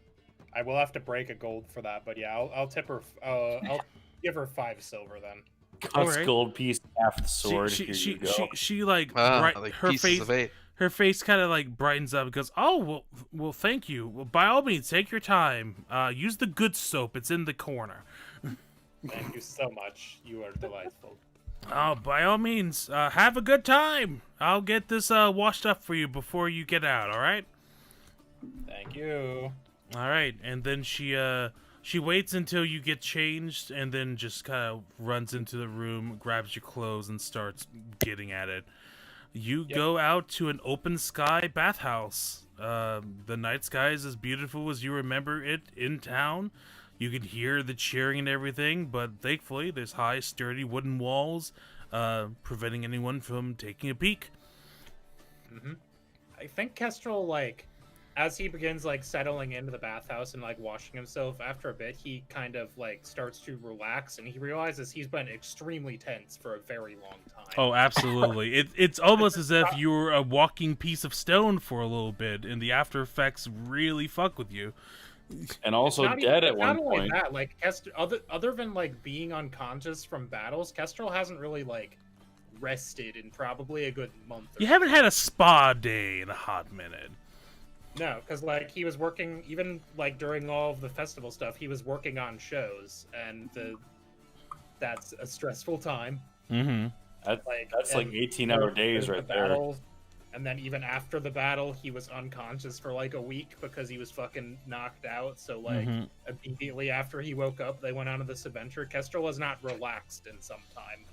I will have to break a gold for that, but yeah, I'll tip her. I'll give her 5 silver then. Cost Alright. gold piece, half the sword. Here you go. She like, like her pieces face. of 8. Her face kind of like brightens up and goes, "Oh well, thank you. Well, by all means, take your time. Use the good soap. It's in the corner." Thank you so much. You are delightful. Oh, by all means, have a good time. I'll get this washed up for you before you get out. All right. Thank you. All right, and then she waits until you get changed, and then just kind of runs into the room, grabs your clothes, and starts getting at it. You go out to an open sky bathhouse. The night sky is as beautiful as you remember it in town. You can hear the cheering and everything, but thankfully there's high, sturdy wooden walls, preventing anyone from taking a peek. I think Kestrel, like, as he begins like settling into the bathhouse and like washing himself, after a bit he kind of like starts to relax and he realizes he's been extremely tense for a very long time. Oh, absolutely. It's almost as if you were a walking piece of stone for a little bit, and the after effects really fuck with you. And also Not dead even- at one not only point. that, like other than like being unconscious from battles, Kestrel hasn't really like rested in probably a good month. You haven't had a spa day in a hot minute. No, because like he was working, even like during all of the festival stuff, he was working on shows, and that's a stressful time. Mm-hmm. That's like and 18-hour days the right there. battle, and then even after the battle, he was unconscious for like a week because he was fucking knocked out. So like immediately after he woke up, they went on to this adventure. Kestrel was not relaxed in some time.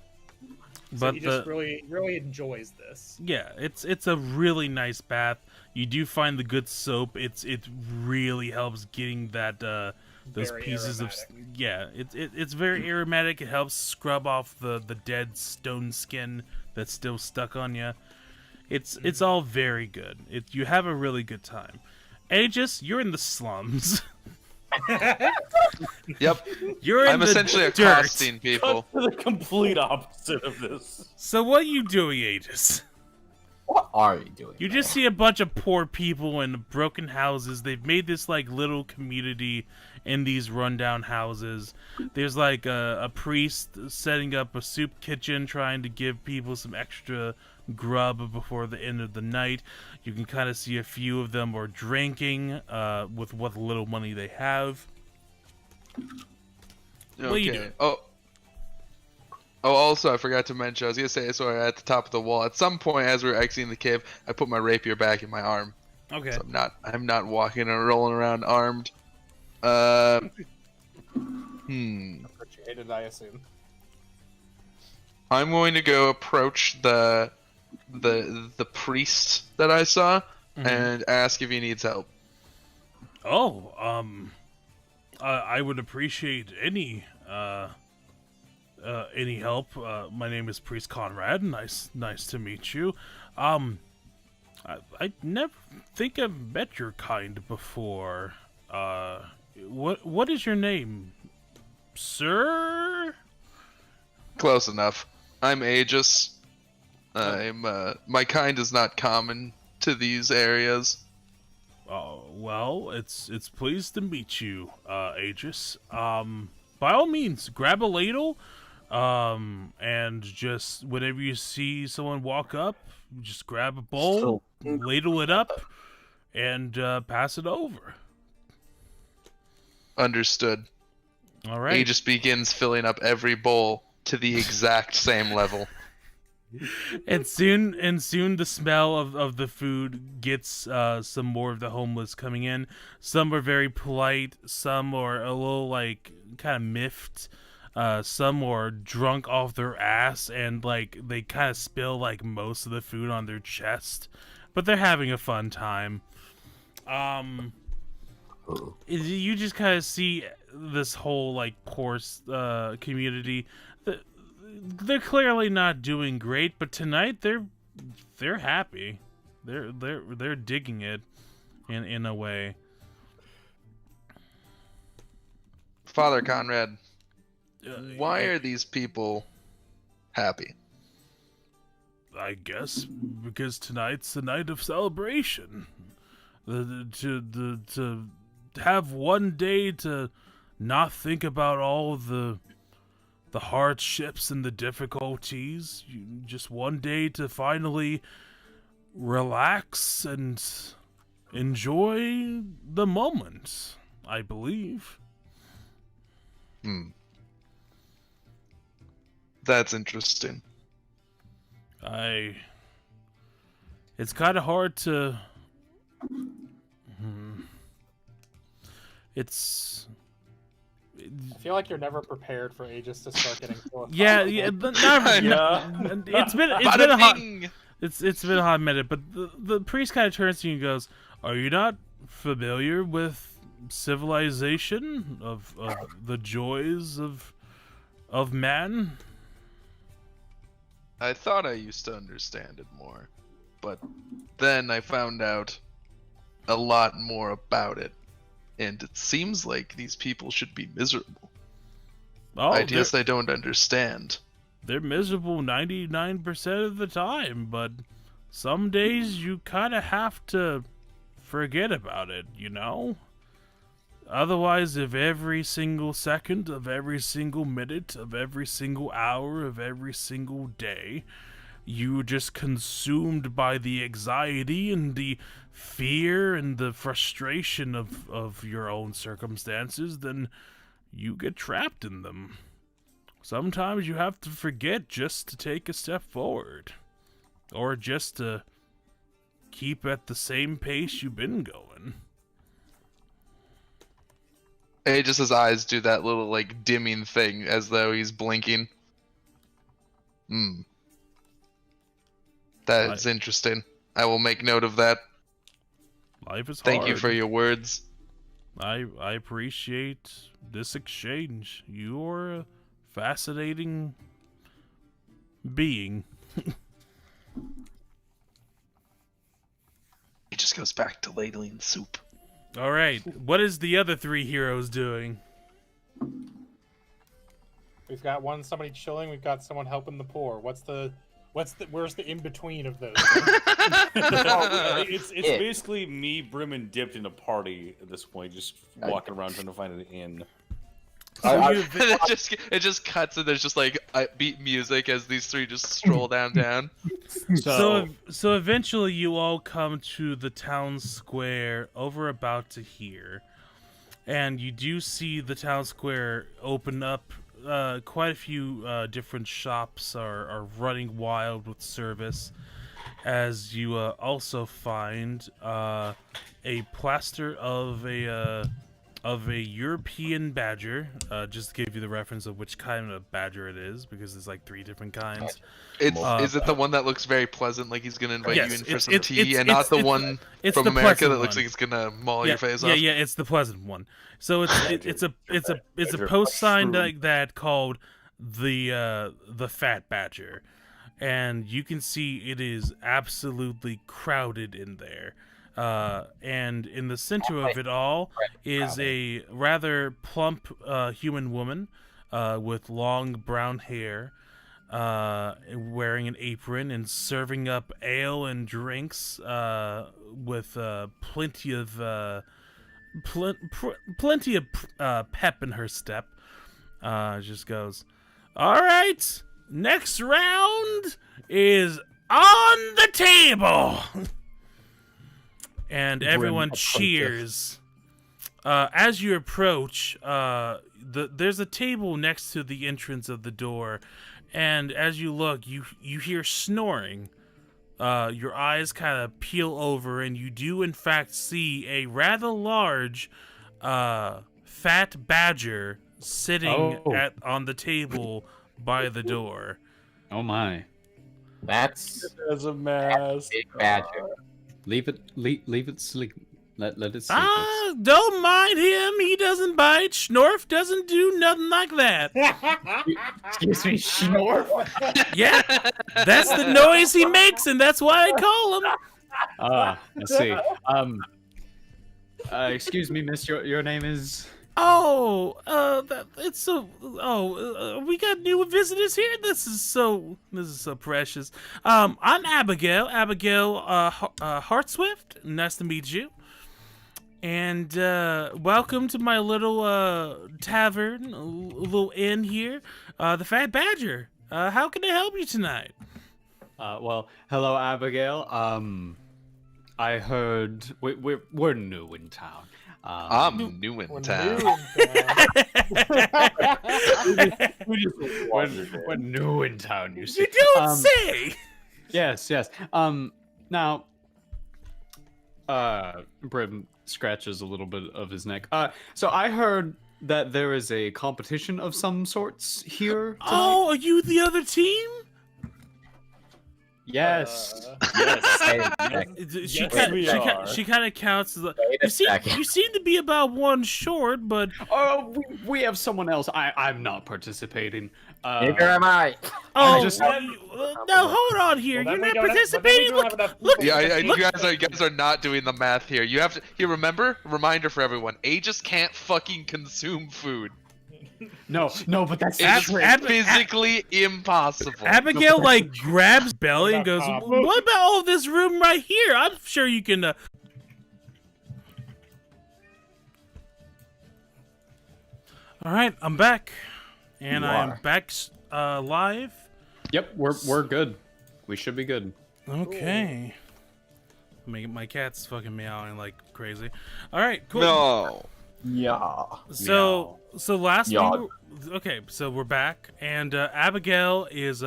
So But he just really enjoys this. Yeah, it's a really nice bath. You do find the good soap. It really helps getting that those Very pieces aromatic. of yeah. It's very aromatic. It helps scrub off the dead stone skin that's still stuck on you. It's all very good. You have a really good time. Aegis, you're in the slums. Yep. You're in I'm the essentially dirt. accosting people. The complete opposite of this. So what are you doing, Aegis? What are you doing? You just see a bunch of poor people in broken houses. They've made this like little community in these rundown houses. There's like a priest setting up a soup kitchen, trying to give people some extra grub before the end of the night. You can kind of see a few of them are drinking with what little money they have. What are you doing? Oh, also, I forgot to mention, I was going to say, so at the top of the wall, at some point as we were exiting the cave, I put my rapier back in my arm. Okay. So I'm not walking or rolling around armed. Appreciated, I assume. I'm going to go approach the priest that I saw and ask if he needs help. Oh, I would appreciate any help. My name is Priest Conrad. Nice to meet you. I never think I've met your kind before. What is your name, sir? Close enough. I'm Aegis. My kind is not common to these areas. Well, it's pleased to meet you, Aegis. By all means, grab a ladle, and just whenever you see someone walk up, just grab a bowl, ladle it up, and pass it over. Understood. All right. Aegis begins filling up every bowl to the exact same level. And soon the smell of the food gets some more of the homeless coming in. Some are very polite, some are a little like kind of miffed, some are drunk off their ass and like they kind of spill like most of the food on their chest, but they're having a fun time. You just kind of see this whole like poor community. They're clearly not doing great, but tonight they're happy. They're digging it in a way. Father Conrad, why are these people happy? I guess because tonight's a night of celebration. To have one day to not think about all the hardships and the difficulties. Just one day to finally relax and enjoy the moment, I believe. That's interesting. It's kind of hard to... It's... I feel like you're never prepared for Aegis to start getting philosophical. Yeah. It's been a hot... It's been a hot minute, but the priest kind of turns to you and goes, "Are you not familiar with civilization, of the joys of man?" I thought I used to understand it more, but then I found out a lot more about it, and it seems like these people should be miserable. Oh, I guess I don't understand. They're miserable 99% of the time, but some days you kind of have to forget about it, you know? Otherwise, if every single second of every single minute of every single hour of every single day you were just consumed by the anxiety and the fear and the frustration of your own circumstances, then you get trapped in them. Sometimes you have to forget just to take a step forward, or just to keep at the same pace you've been going. Hey, just his eyes do that little like dimming thing as though he's blinking. That's interesting. I will make note of that. Life is hard. Thank you for your words. I appreciate this exchange. You're a fascinating being. He just goes back to ladling soup. All right, what is the other three heroes doing? We've got somebody chilling. We've got someone helping the poor. Where's the in between of those? It's basically me, Brim, and Dipped in a party at this point, just walking around trying to find an inn. It just cuts and there's just like beat music as these three just stroll downtown. So eventually you all come to the town square over about to here, and you do see the town square open up. Quite a few different shops are running wild with service, as you also find a plaster of a European badger. Just to give you the reference of which kind of badger it is, because there's like 3 different kinds. Is it the one that looks very pleasant, like he's gonna invite you in for some tea, and it's not the one from America that looks like it's gonna maul your face off? Yeah, it's the pleasant one. So it's a post sign like that called the Fat Badger, and you can see it is absolutely crowded in there. And in the center of it all is a rather plump human woman with long brown hair, wearing an apron and serving up ale and drinks with plenty of pep in her step. Just goes, "All right, next round is on the table." And everyone cheers. As you approach, there's a table next to the entrance of the door, and as you look, you hear snoring. Your eyes kind of peel over, and you do in fact see a rather large, fat badger sitting on the table by the door. Oh my! That's a mess. big badger. Leave it sleep. Let it sink. Don't mind him. He doesn't bite. Schnorf doesn't do nothing like that. Excuse me, Schnorf? Yeah, that's the noise he makes, and that's why I call him. I see. Excuse me, miss, your name is? We got new visitors here. This is so precious. I'm Abigail Hartswift. Nice to meet you. And welcome to my little tavern, a little inn here, the Fat Badger. How can I help you tonight? Well, hello, Abigail. I heard we're new in town. I'm new in town. We're new in town, you see. You don't say. Yes. Now, Brim scratches a little bit of his neck. So I heard that there is a competition of some sorts here tonight. Oh, are you the other team? Yes. She kind of counts. You seem to be about one short, but we have someone else. I'm not participating. Neither am I. Oh, just- no, hold on here. Well, You're then we not don't have- participating. well, then we don't have enough Look, people. Yeah, you guys are not doing the math here. You have to here. Remember, reminder for everyone: Aegis can't fucking consume food. No, but that's It's true. physically impossible. Abigail like grabs belly and goes, Stop. "What about all this room right here? I'm sure you can." All right, I'm back, and You I am are. back live. Yep, we're good. We should be good. Okay. My cat's fucking meowing like crazy. All right, cool. No. Yeah. So last Yeah. week, okay, so we're back, and Abigail is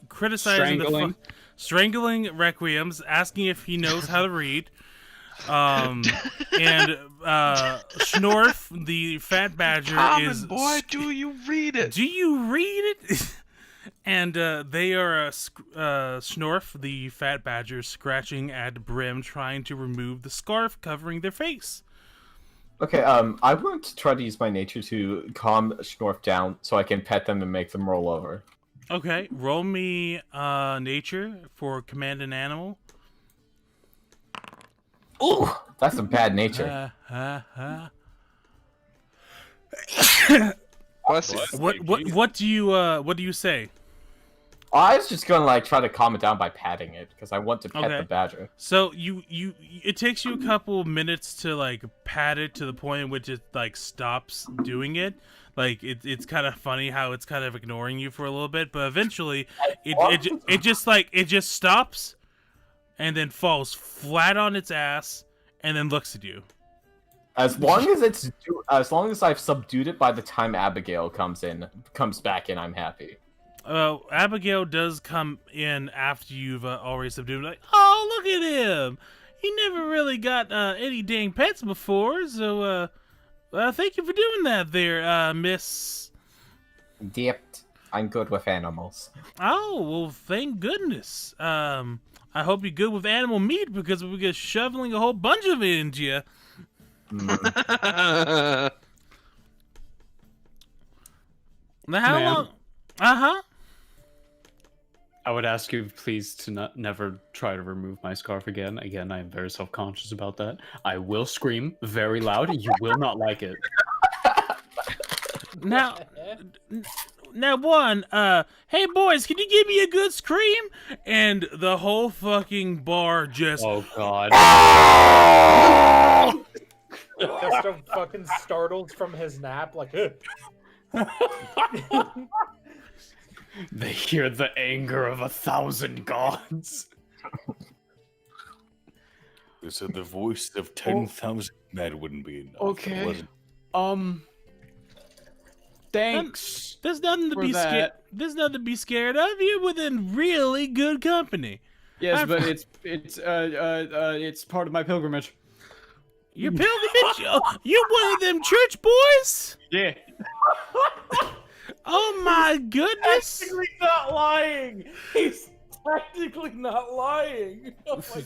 criticizing strangling Requiems, asking if he knows how to read. And Schnorf, the Fat Badger, is boy, do you read it? Do you read it? And they are Schnorf, the Fat Badger, scratching at Brim, trying to remove the scarf covering their face. Okay, I want to try to use my nature to calm Schnorf down so I can pet them and make them roll over. Okay, roll me nature for command an animal. Ooh, that's some bad nature. Bless you. What do you say? I was just gonna try to calm it down by patting it because I want to pet Okay. the badger. So it takes you a couple minutes to pat it to the point in which it stops doing it. It's kind of funny how it's kind of ignoring you for a little bit, but eventually it just stops and then falls flat on its ass and then looks at you. As long as I've subdued it by the time Abigail comes back in, I'm happy. Abigail does come in after you've already subdued him. Oh, look at him! He never really got any dang pets before, so thank you for doing that there, Miss. Dipped. I'm good with animals. Oh, well, thank goodness. I hope you're good with animal meat because we're just shoveling a whole bunch of it into you. Mm. Now, how Ma'am. long? I would ask you, please, to never try to remove my scarf again. Again, I am very self-conscious about that. I will scream very loud, and you will not like it. Now, hey boys, can you give me a good scream? And the whole fucking bar just. Oh God! Just fucking startled from his nap, like. They hear the anger of 1,000 gods. They said the voice of 10,000 men wouldn't be enough. Okay. Wasn't- Thanks. There's nothing to for be scared. that. There's nothing to be scared of. You're within really good company. Yes, but it's part of my pilgrimage. Your pilgrimage. You one of them church boys? Yeah. Oh my goodness! He's not lying. practically not lying. Oh my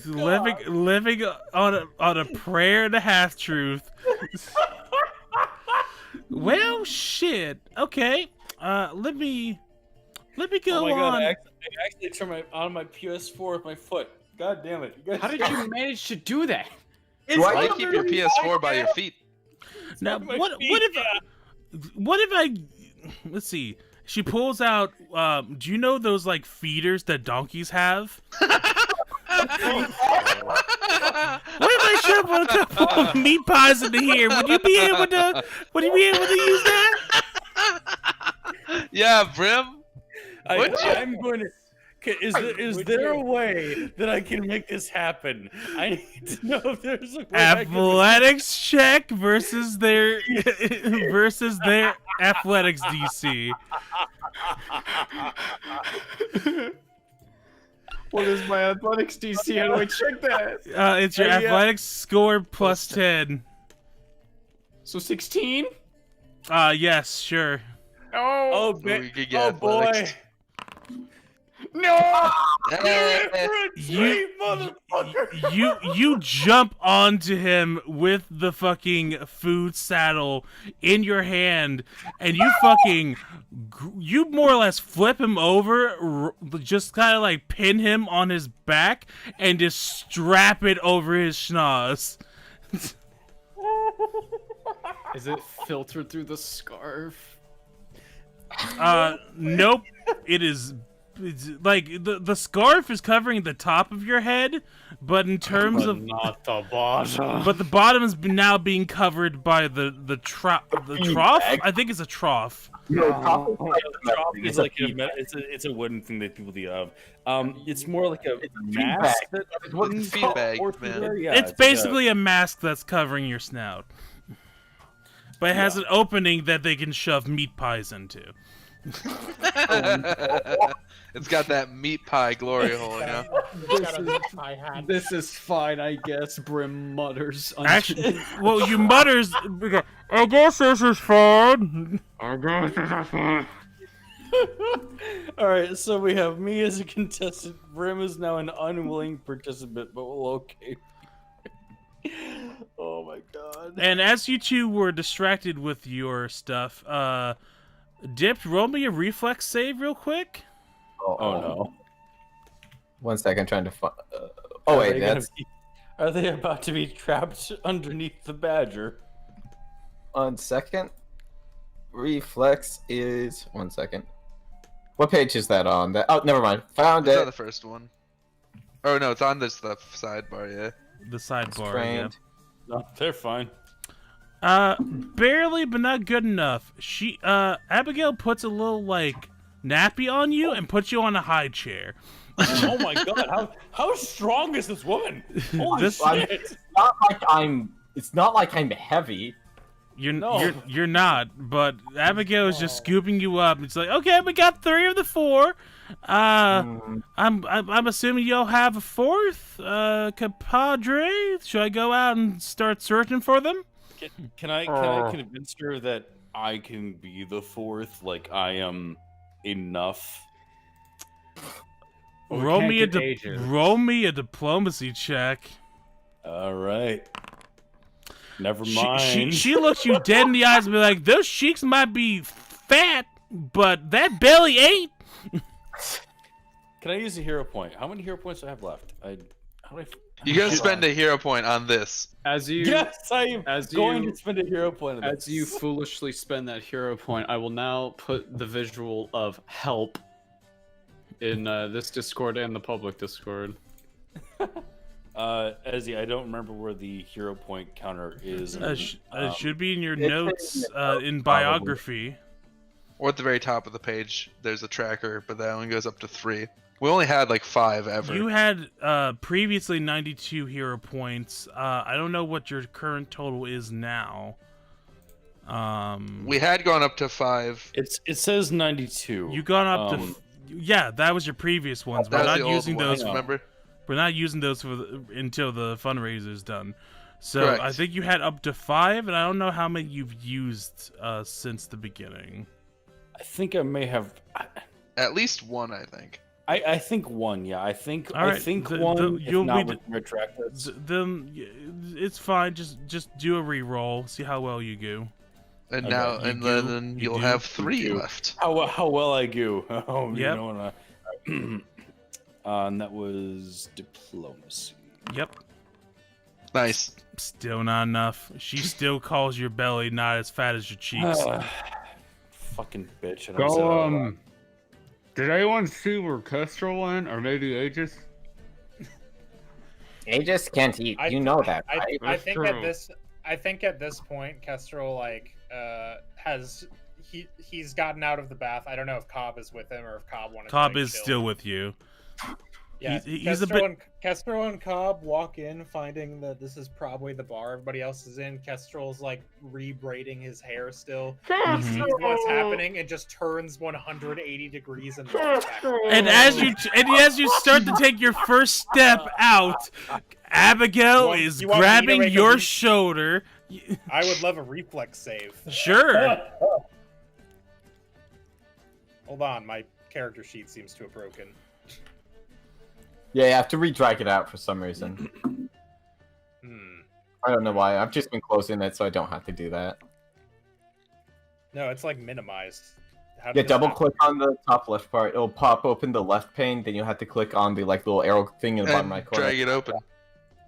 God. living on a prayer and a half truth. Well, shit. Okay. Let me go Oh my God, on. I actually turned on my PS4 with my foot. God damn it. You guys How did you manage to do that? Why you keep your PS4 by your feet? Now, what if I let's see. She pulls out. Do you know those like feeders that donkeys have? What if I shove a couple of meat pies into here? Would you be able to? Would you be able to use that? Yeah, Brim. I'm going to. Is there a way that I can make this happen? I need to know if there's a way Athletics check versus their athletics DC. What is my athletics DC? How do I check that? It's your athletics score plus 10. So 16? Yes, sure. Oh, We could get Oh boy. athletics. no! You jump onto him with the fucking food saddle in your hand, and you more or less flip him over, just kind of like pin him on his back, and just strap it over his schnoz. Is it filtered through the scarf? Nope. It's like the scarf is covering the top of your head, but in terms of Not the bottom. but the bottom is now being covered by the trough. I think it's a trough. It's like it's a wooden thing that people do of. It's more like a mask. It's wooden feedback, man. Yeah, It's basically a mask that's covering your snout, but it has an opening that they can shove meat pies into. It's got that meat pie glory hole, you know? This is fine, I guess. Brim mutters. Actually, well, you mutters. I guess this is fun. I guess this is fine. All right, so we have me as a contestant. Brim is now an unwilling participant, but we'll okay. Oh my God. And as you two were distracted with your stuff, Dipped, roll me a reflex save real quick. Oh no. 1 second, trying to find. Oh wait, Are they about to be trapped underneath the badger? 1 second. Reflex is 1 second. What page is that on? Oh, never mind. Found It's it. on the first one. Oh no, it's on this the sidebar, yeah. The sidebar. Yeah. Trained. No, they're fine. Barely, but not good enough. Abigail puts a little like nappy on you and puts you on a high chair. Oh my God, how strong is this woman? Holy This- shit! It's not like I'm heavy. You're No. you're not, but Abigail is just scooping you up. It's like, okay, we got 3 of the 4. I'm assuming you'll have a 4th, compadre. Should I go out and start searching for them? Can I convince her that I can be the 4th? Like I am enough. Well, we roll can't me a get ages. roll me a diplomacy check. All right. Never She mind. she looks you dead in the eyes and be like, those cheeks might be fat, but that belly ain't. Can I use a hero point? How many hero points do I have left? You gotta spend a hero point on this. As you Yes, I am as going you- to spend a hero point on as this. you foolishly spend that hero point, I will now put the visual of help in this Discord and the public Discord. Ezzy, I don't remember where the hero point counter is. It should be in your it's notes in probably. biography. Or at the very top of the page, there's a tracker, but that only goes up to 3. We only had like 5 ever. You had previously 92 hero points. I don't know what your current total is now. We had gone up to 5. It says 92. You gone up to yeah, that was your previous ones. That We're was not the old using one, those. remember? We're not using those until the fundraiser's done. So Correct. I think you had up to 5, and I don't know how many you've used since the beginning. I think I may have. At least 1, I think. I think one. Yeah, I think All right, I think the- one. the- if you'll not, be we can retract this. Then it's fine. Just do a re-roll. See how well you do. And Okay, now, you and do, then you you'll do, have you 3 do. left. How well I do. Oh, Yep. you know, and that was diplomacy. Yep. Nice. Still not enough. She still calls your belly not as fat as your cheeks. Fucking bitch. I don't say that out loud. Did anyone see where Kestrel went, or maybe Aegis? Aegis can't eat. I- You know that, right? I That's think true. at this point, Kestrel he's gotten out of the bath. I don't know if Cobb is with him or if Cobb wanted. Cobb to, is chill. still with you. Yeah, he's a bit. Kestrel and Cobb walk in, finding that this is probably the bar everybody else is in. Kestrel's like re-braiding his hair still. He Mhm. sees what's happening and just turns 180 degrees and walks back. And as you start to take your first step out, Abigail is you want me to grabbing make a your re- shoulder. I would love a reflex save. Sure. Hold on, my character sheet seems to have broken. Yeah, you have to re-drag it out for some reason. I don't know why. I've just been closing it so I don't have to do that. No, it's like minimized. How Yeah, does double that- click on the top left part. It'll pop open the left pane. Then you have to click on the little arrow thing in the bottom And right corner. drag it open.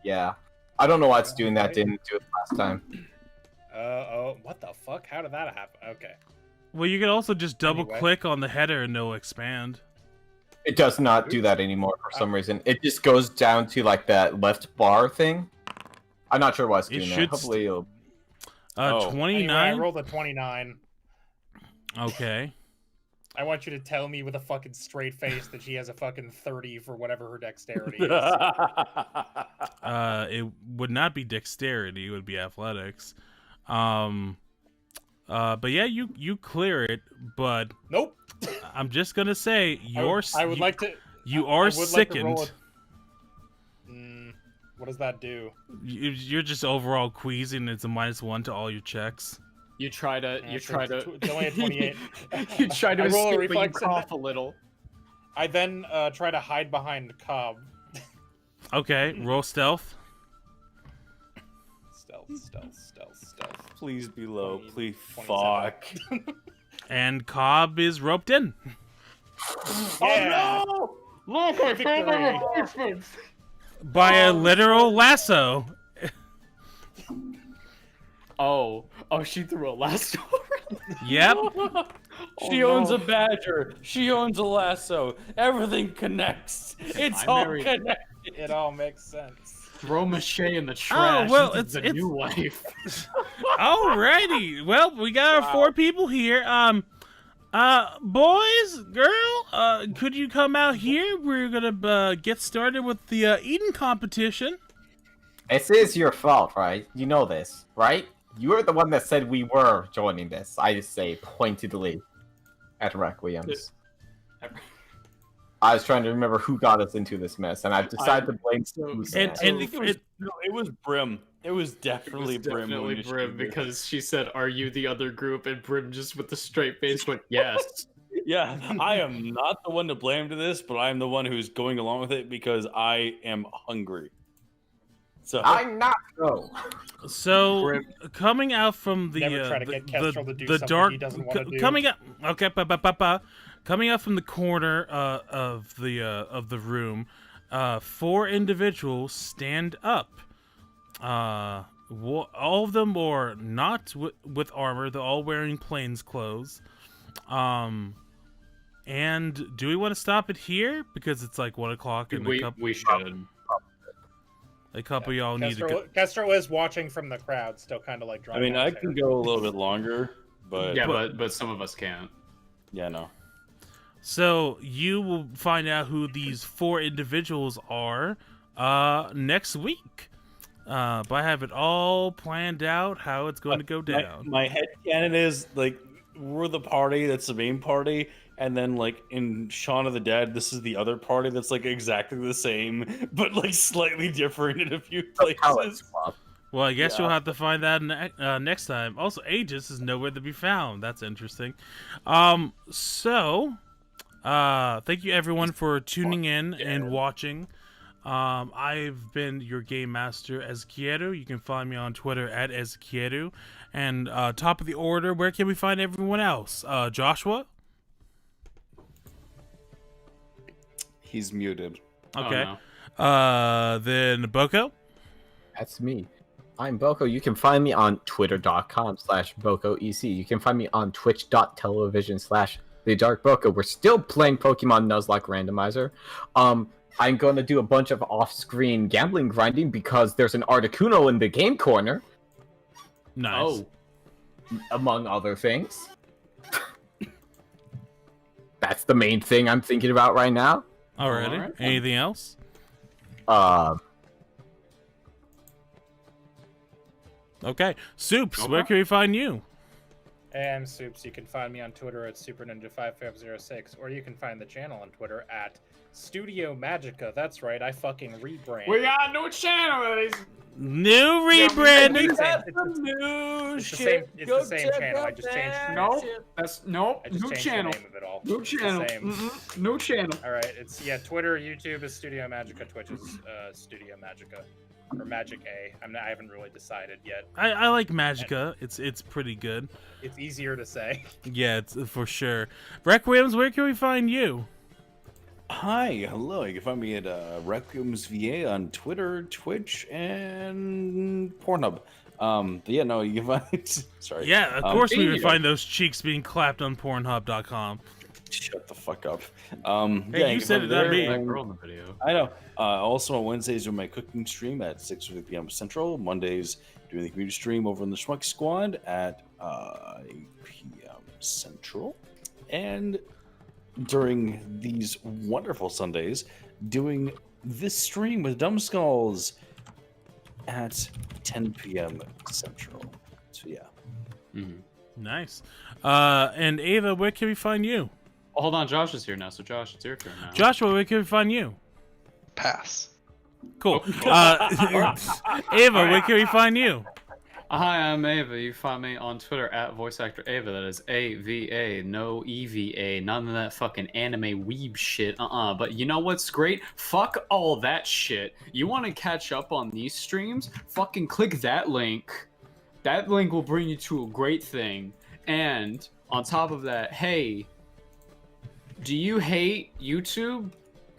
Yeah, I don't know why it's doing that. Didn't do it last time. Oh, what the fuck? How did that happen? Okay. Well, you can also just double Anyway. click on the header and it'll expand. It does not do that anymore for some reason. It just goes down to like that left bar thing. I'm not sure why it's It doing should that. Hopefully, it'll... Oh. 29. Anyway, I rolled a 29. Okay. I want you to tell me with a fucking straight face that she has a fucking 30 for whatever her dexterity is. It would not be dexterity; it would be athletics. But yeah, you clear it. But Nope. I'm just gonna say I would like to. you I are would like to roll sickened. what does that do? You're just overall queasy, and it's a -1 to all your checks. You try to. It's only a 28. You try to I roll a escape, but you reflex and cough a little. I then try to hide behind Cobb. Okay, roll stealth. Stealth. Please be low. 20, Please 27. fuck. And Cobb is roped in. Yeah. Oh no! Look, I found my Victory. replacements. By a literal lasso. Oh, she threw a lasso. Yep. She owns a badger. She owns a lasso. Everything connects. It's I all married- connected. It all makes sense. Throw Mache in the trash. well, This is it's- the new wife. Alrighty. Well, we got our 4 people here. Boys, girl, could you come out here? We're gonna get started with the eating competition. This is your fault, right? You know this, right? You were the one that said we were joining this. I just say pointedly at Requiem's. I was trying to remember who got us into this mess, and I've decided to blame Susan. And- I think it was Brim. It was definitely Brim. when you Brim, screwed it. because she said, "Are you the other group?" And Brim just with the straight face went, "Yes." Yeah, I am not the one to blame to this, but I am the one who's going along with it because I am hungry. So I'm not though. So Brim. coming out from the Never try to get Kestrel to do something dark he doesn't wanna do. coming out coming out from the corner of the room, 4 individuals stand up. All of them are not with armor. They're all wearing plains clothes. And do we want to stop it here because it's like 1 o'clock and We should. a couple of y'all need to go. Kestrel is watching from the crowd, still kind of like I drawing. mean, I can go a little bit longer, but Yeah, but some of us can't. yeah, no. So you will find out who these 4 individuals are next week. But I have it all planned out how it's going to go down. My headcanon is like we're the party that's the main party, and then like in Shaun of the Dead, this is the other party that's like exactly the same, but like slightly different in a few places. Well, I guess Yeah. you'll have to find that next time. Also, Aegis is nowhere to be found. That's interesting. So Thank you everyone for tuning in and watching. I've been your game master, Ezquieru. You can find me on Twitter at Ezquieru. And top of the order, where can we find everyone else? Joshua? He's muted. Okay. Oh, no. Then Boko? That's me. I'm Boko. You can find me on twitter.com/BokoEC. You can find me on twitch.tv/TheDarkBoko. We're still playing Pokemon Nuzlocke Randomizer. I'm going to do a bunch of off-screen gambling grinding because there's an Articuno in the game corner, Nice. Oh, among other things. That's the main thing I'm thinking about right now. Alrighty. Alright. Anything else? Okay. Soups, where can we find you? Hey, I'm Soups. You can find me on Twitter at SuperNinja5506, or you can find the channel on Twitter at Studio Magica. That's right, I fucking rebrand. we got a new channel, ladies. New rebranding. It's the same channel. I just changed. No, that's nope. I just New changed channel. the name of it all. New It's the channel. same. New channel. All right, it's Twitter, YouTube is Studio Magica, Twitch is Studio Magica, or Magic A. I haven't really decided yet. I like Magica. It's pretty good. It's easier to say. Yeah, it's for sure. Requiem's, where can we find you? Hi, hello. You can find me at Requiem's VA on Twitter, Twitch, and Pornhub. But yeah, no, you can find. Sorry. Yeah, of course we would Ew. find those cheeks being clapped on Pornhub.com. Shut the fuck up. Hey, you can said find it, not there, me. That and- girl in the video. I know. Also on Wednesdays doing my cooking stream at 6 p.m. Central. Mondays doing the community stream over in the Schmuck Squad at 8 p.m. Central. And during these wonderful Sundays, doing this stream with Dumbskulls at 10 p.m. Central. So yeah. Nice. And Ava, where can we find you? Oh, hold on, Josh is here now. So Josh, it's your turn now. Joshua, where can we find you? Pass. Cool. Ava, where can we find you? Hi, I'm Ava. You find me on Twitter at VoiceActorAva. That is AVA, no EVA. None of that fucking anime weeb shit. But you know what's great? Fuck all that shit. You want to catch up on these streams? Fucking click that link. That link will bring you to a great thing. And on top of that, hey, do you hate YouTube?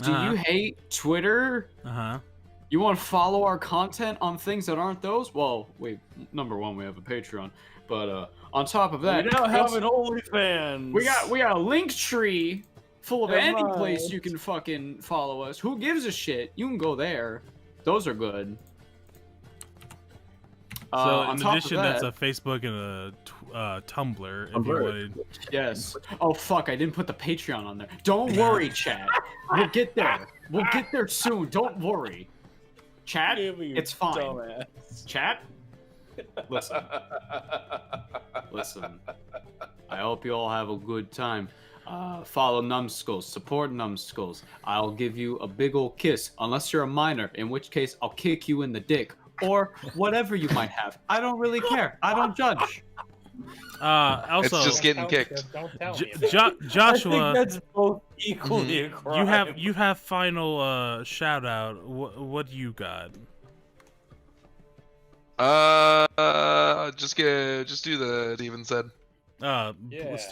Do you hate Twitter? You want to follow our content on things that aren't those? Well, wait, number one, we have a Patreon, but on top of that, We now have an OnlyFans. we got a link tree full of That's any right. place you can fucking follow us. Who gives a shit? You can go there. Those are good. So on in top of addition, that's that- a Facebook and a Tumblr. If you Tumblr. wanted. Yes. Oh fuck! I didn't put the Patreon on there. Don't worry, chat. We'll get there. We'll get there soon. Don't worry. Chat, it's fine. Dumbass. Chat, listen. Listen. I hope you all have a good time. Follow Numbskulls. Support Numbskulls. I'll give you a big ol' kiss, unless you're a minor, in which case I'll kick you in the dick. Or whatever you might have. I don't really care. I don't judge. Also, It's just getting kicked. Don't tell J- me. Jo- Joshua, I think that's both equally a crime. you have final shout out. What do you got? Just do the Steven said. Yeah. Let's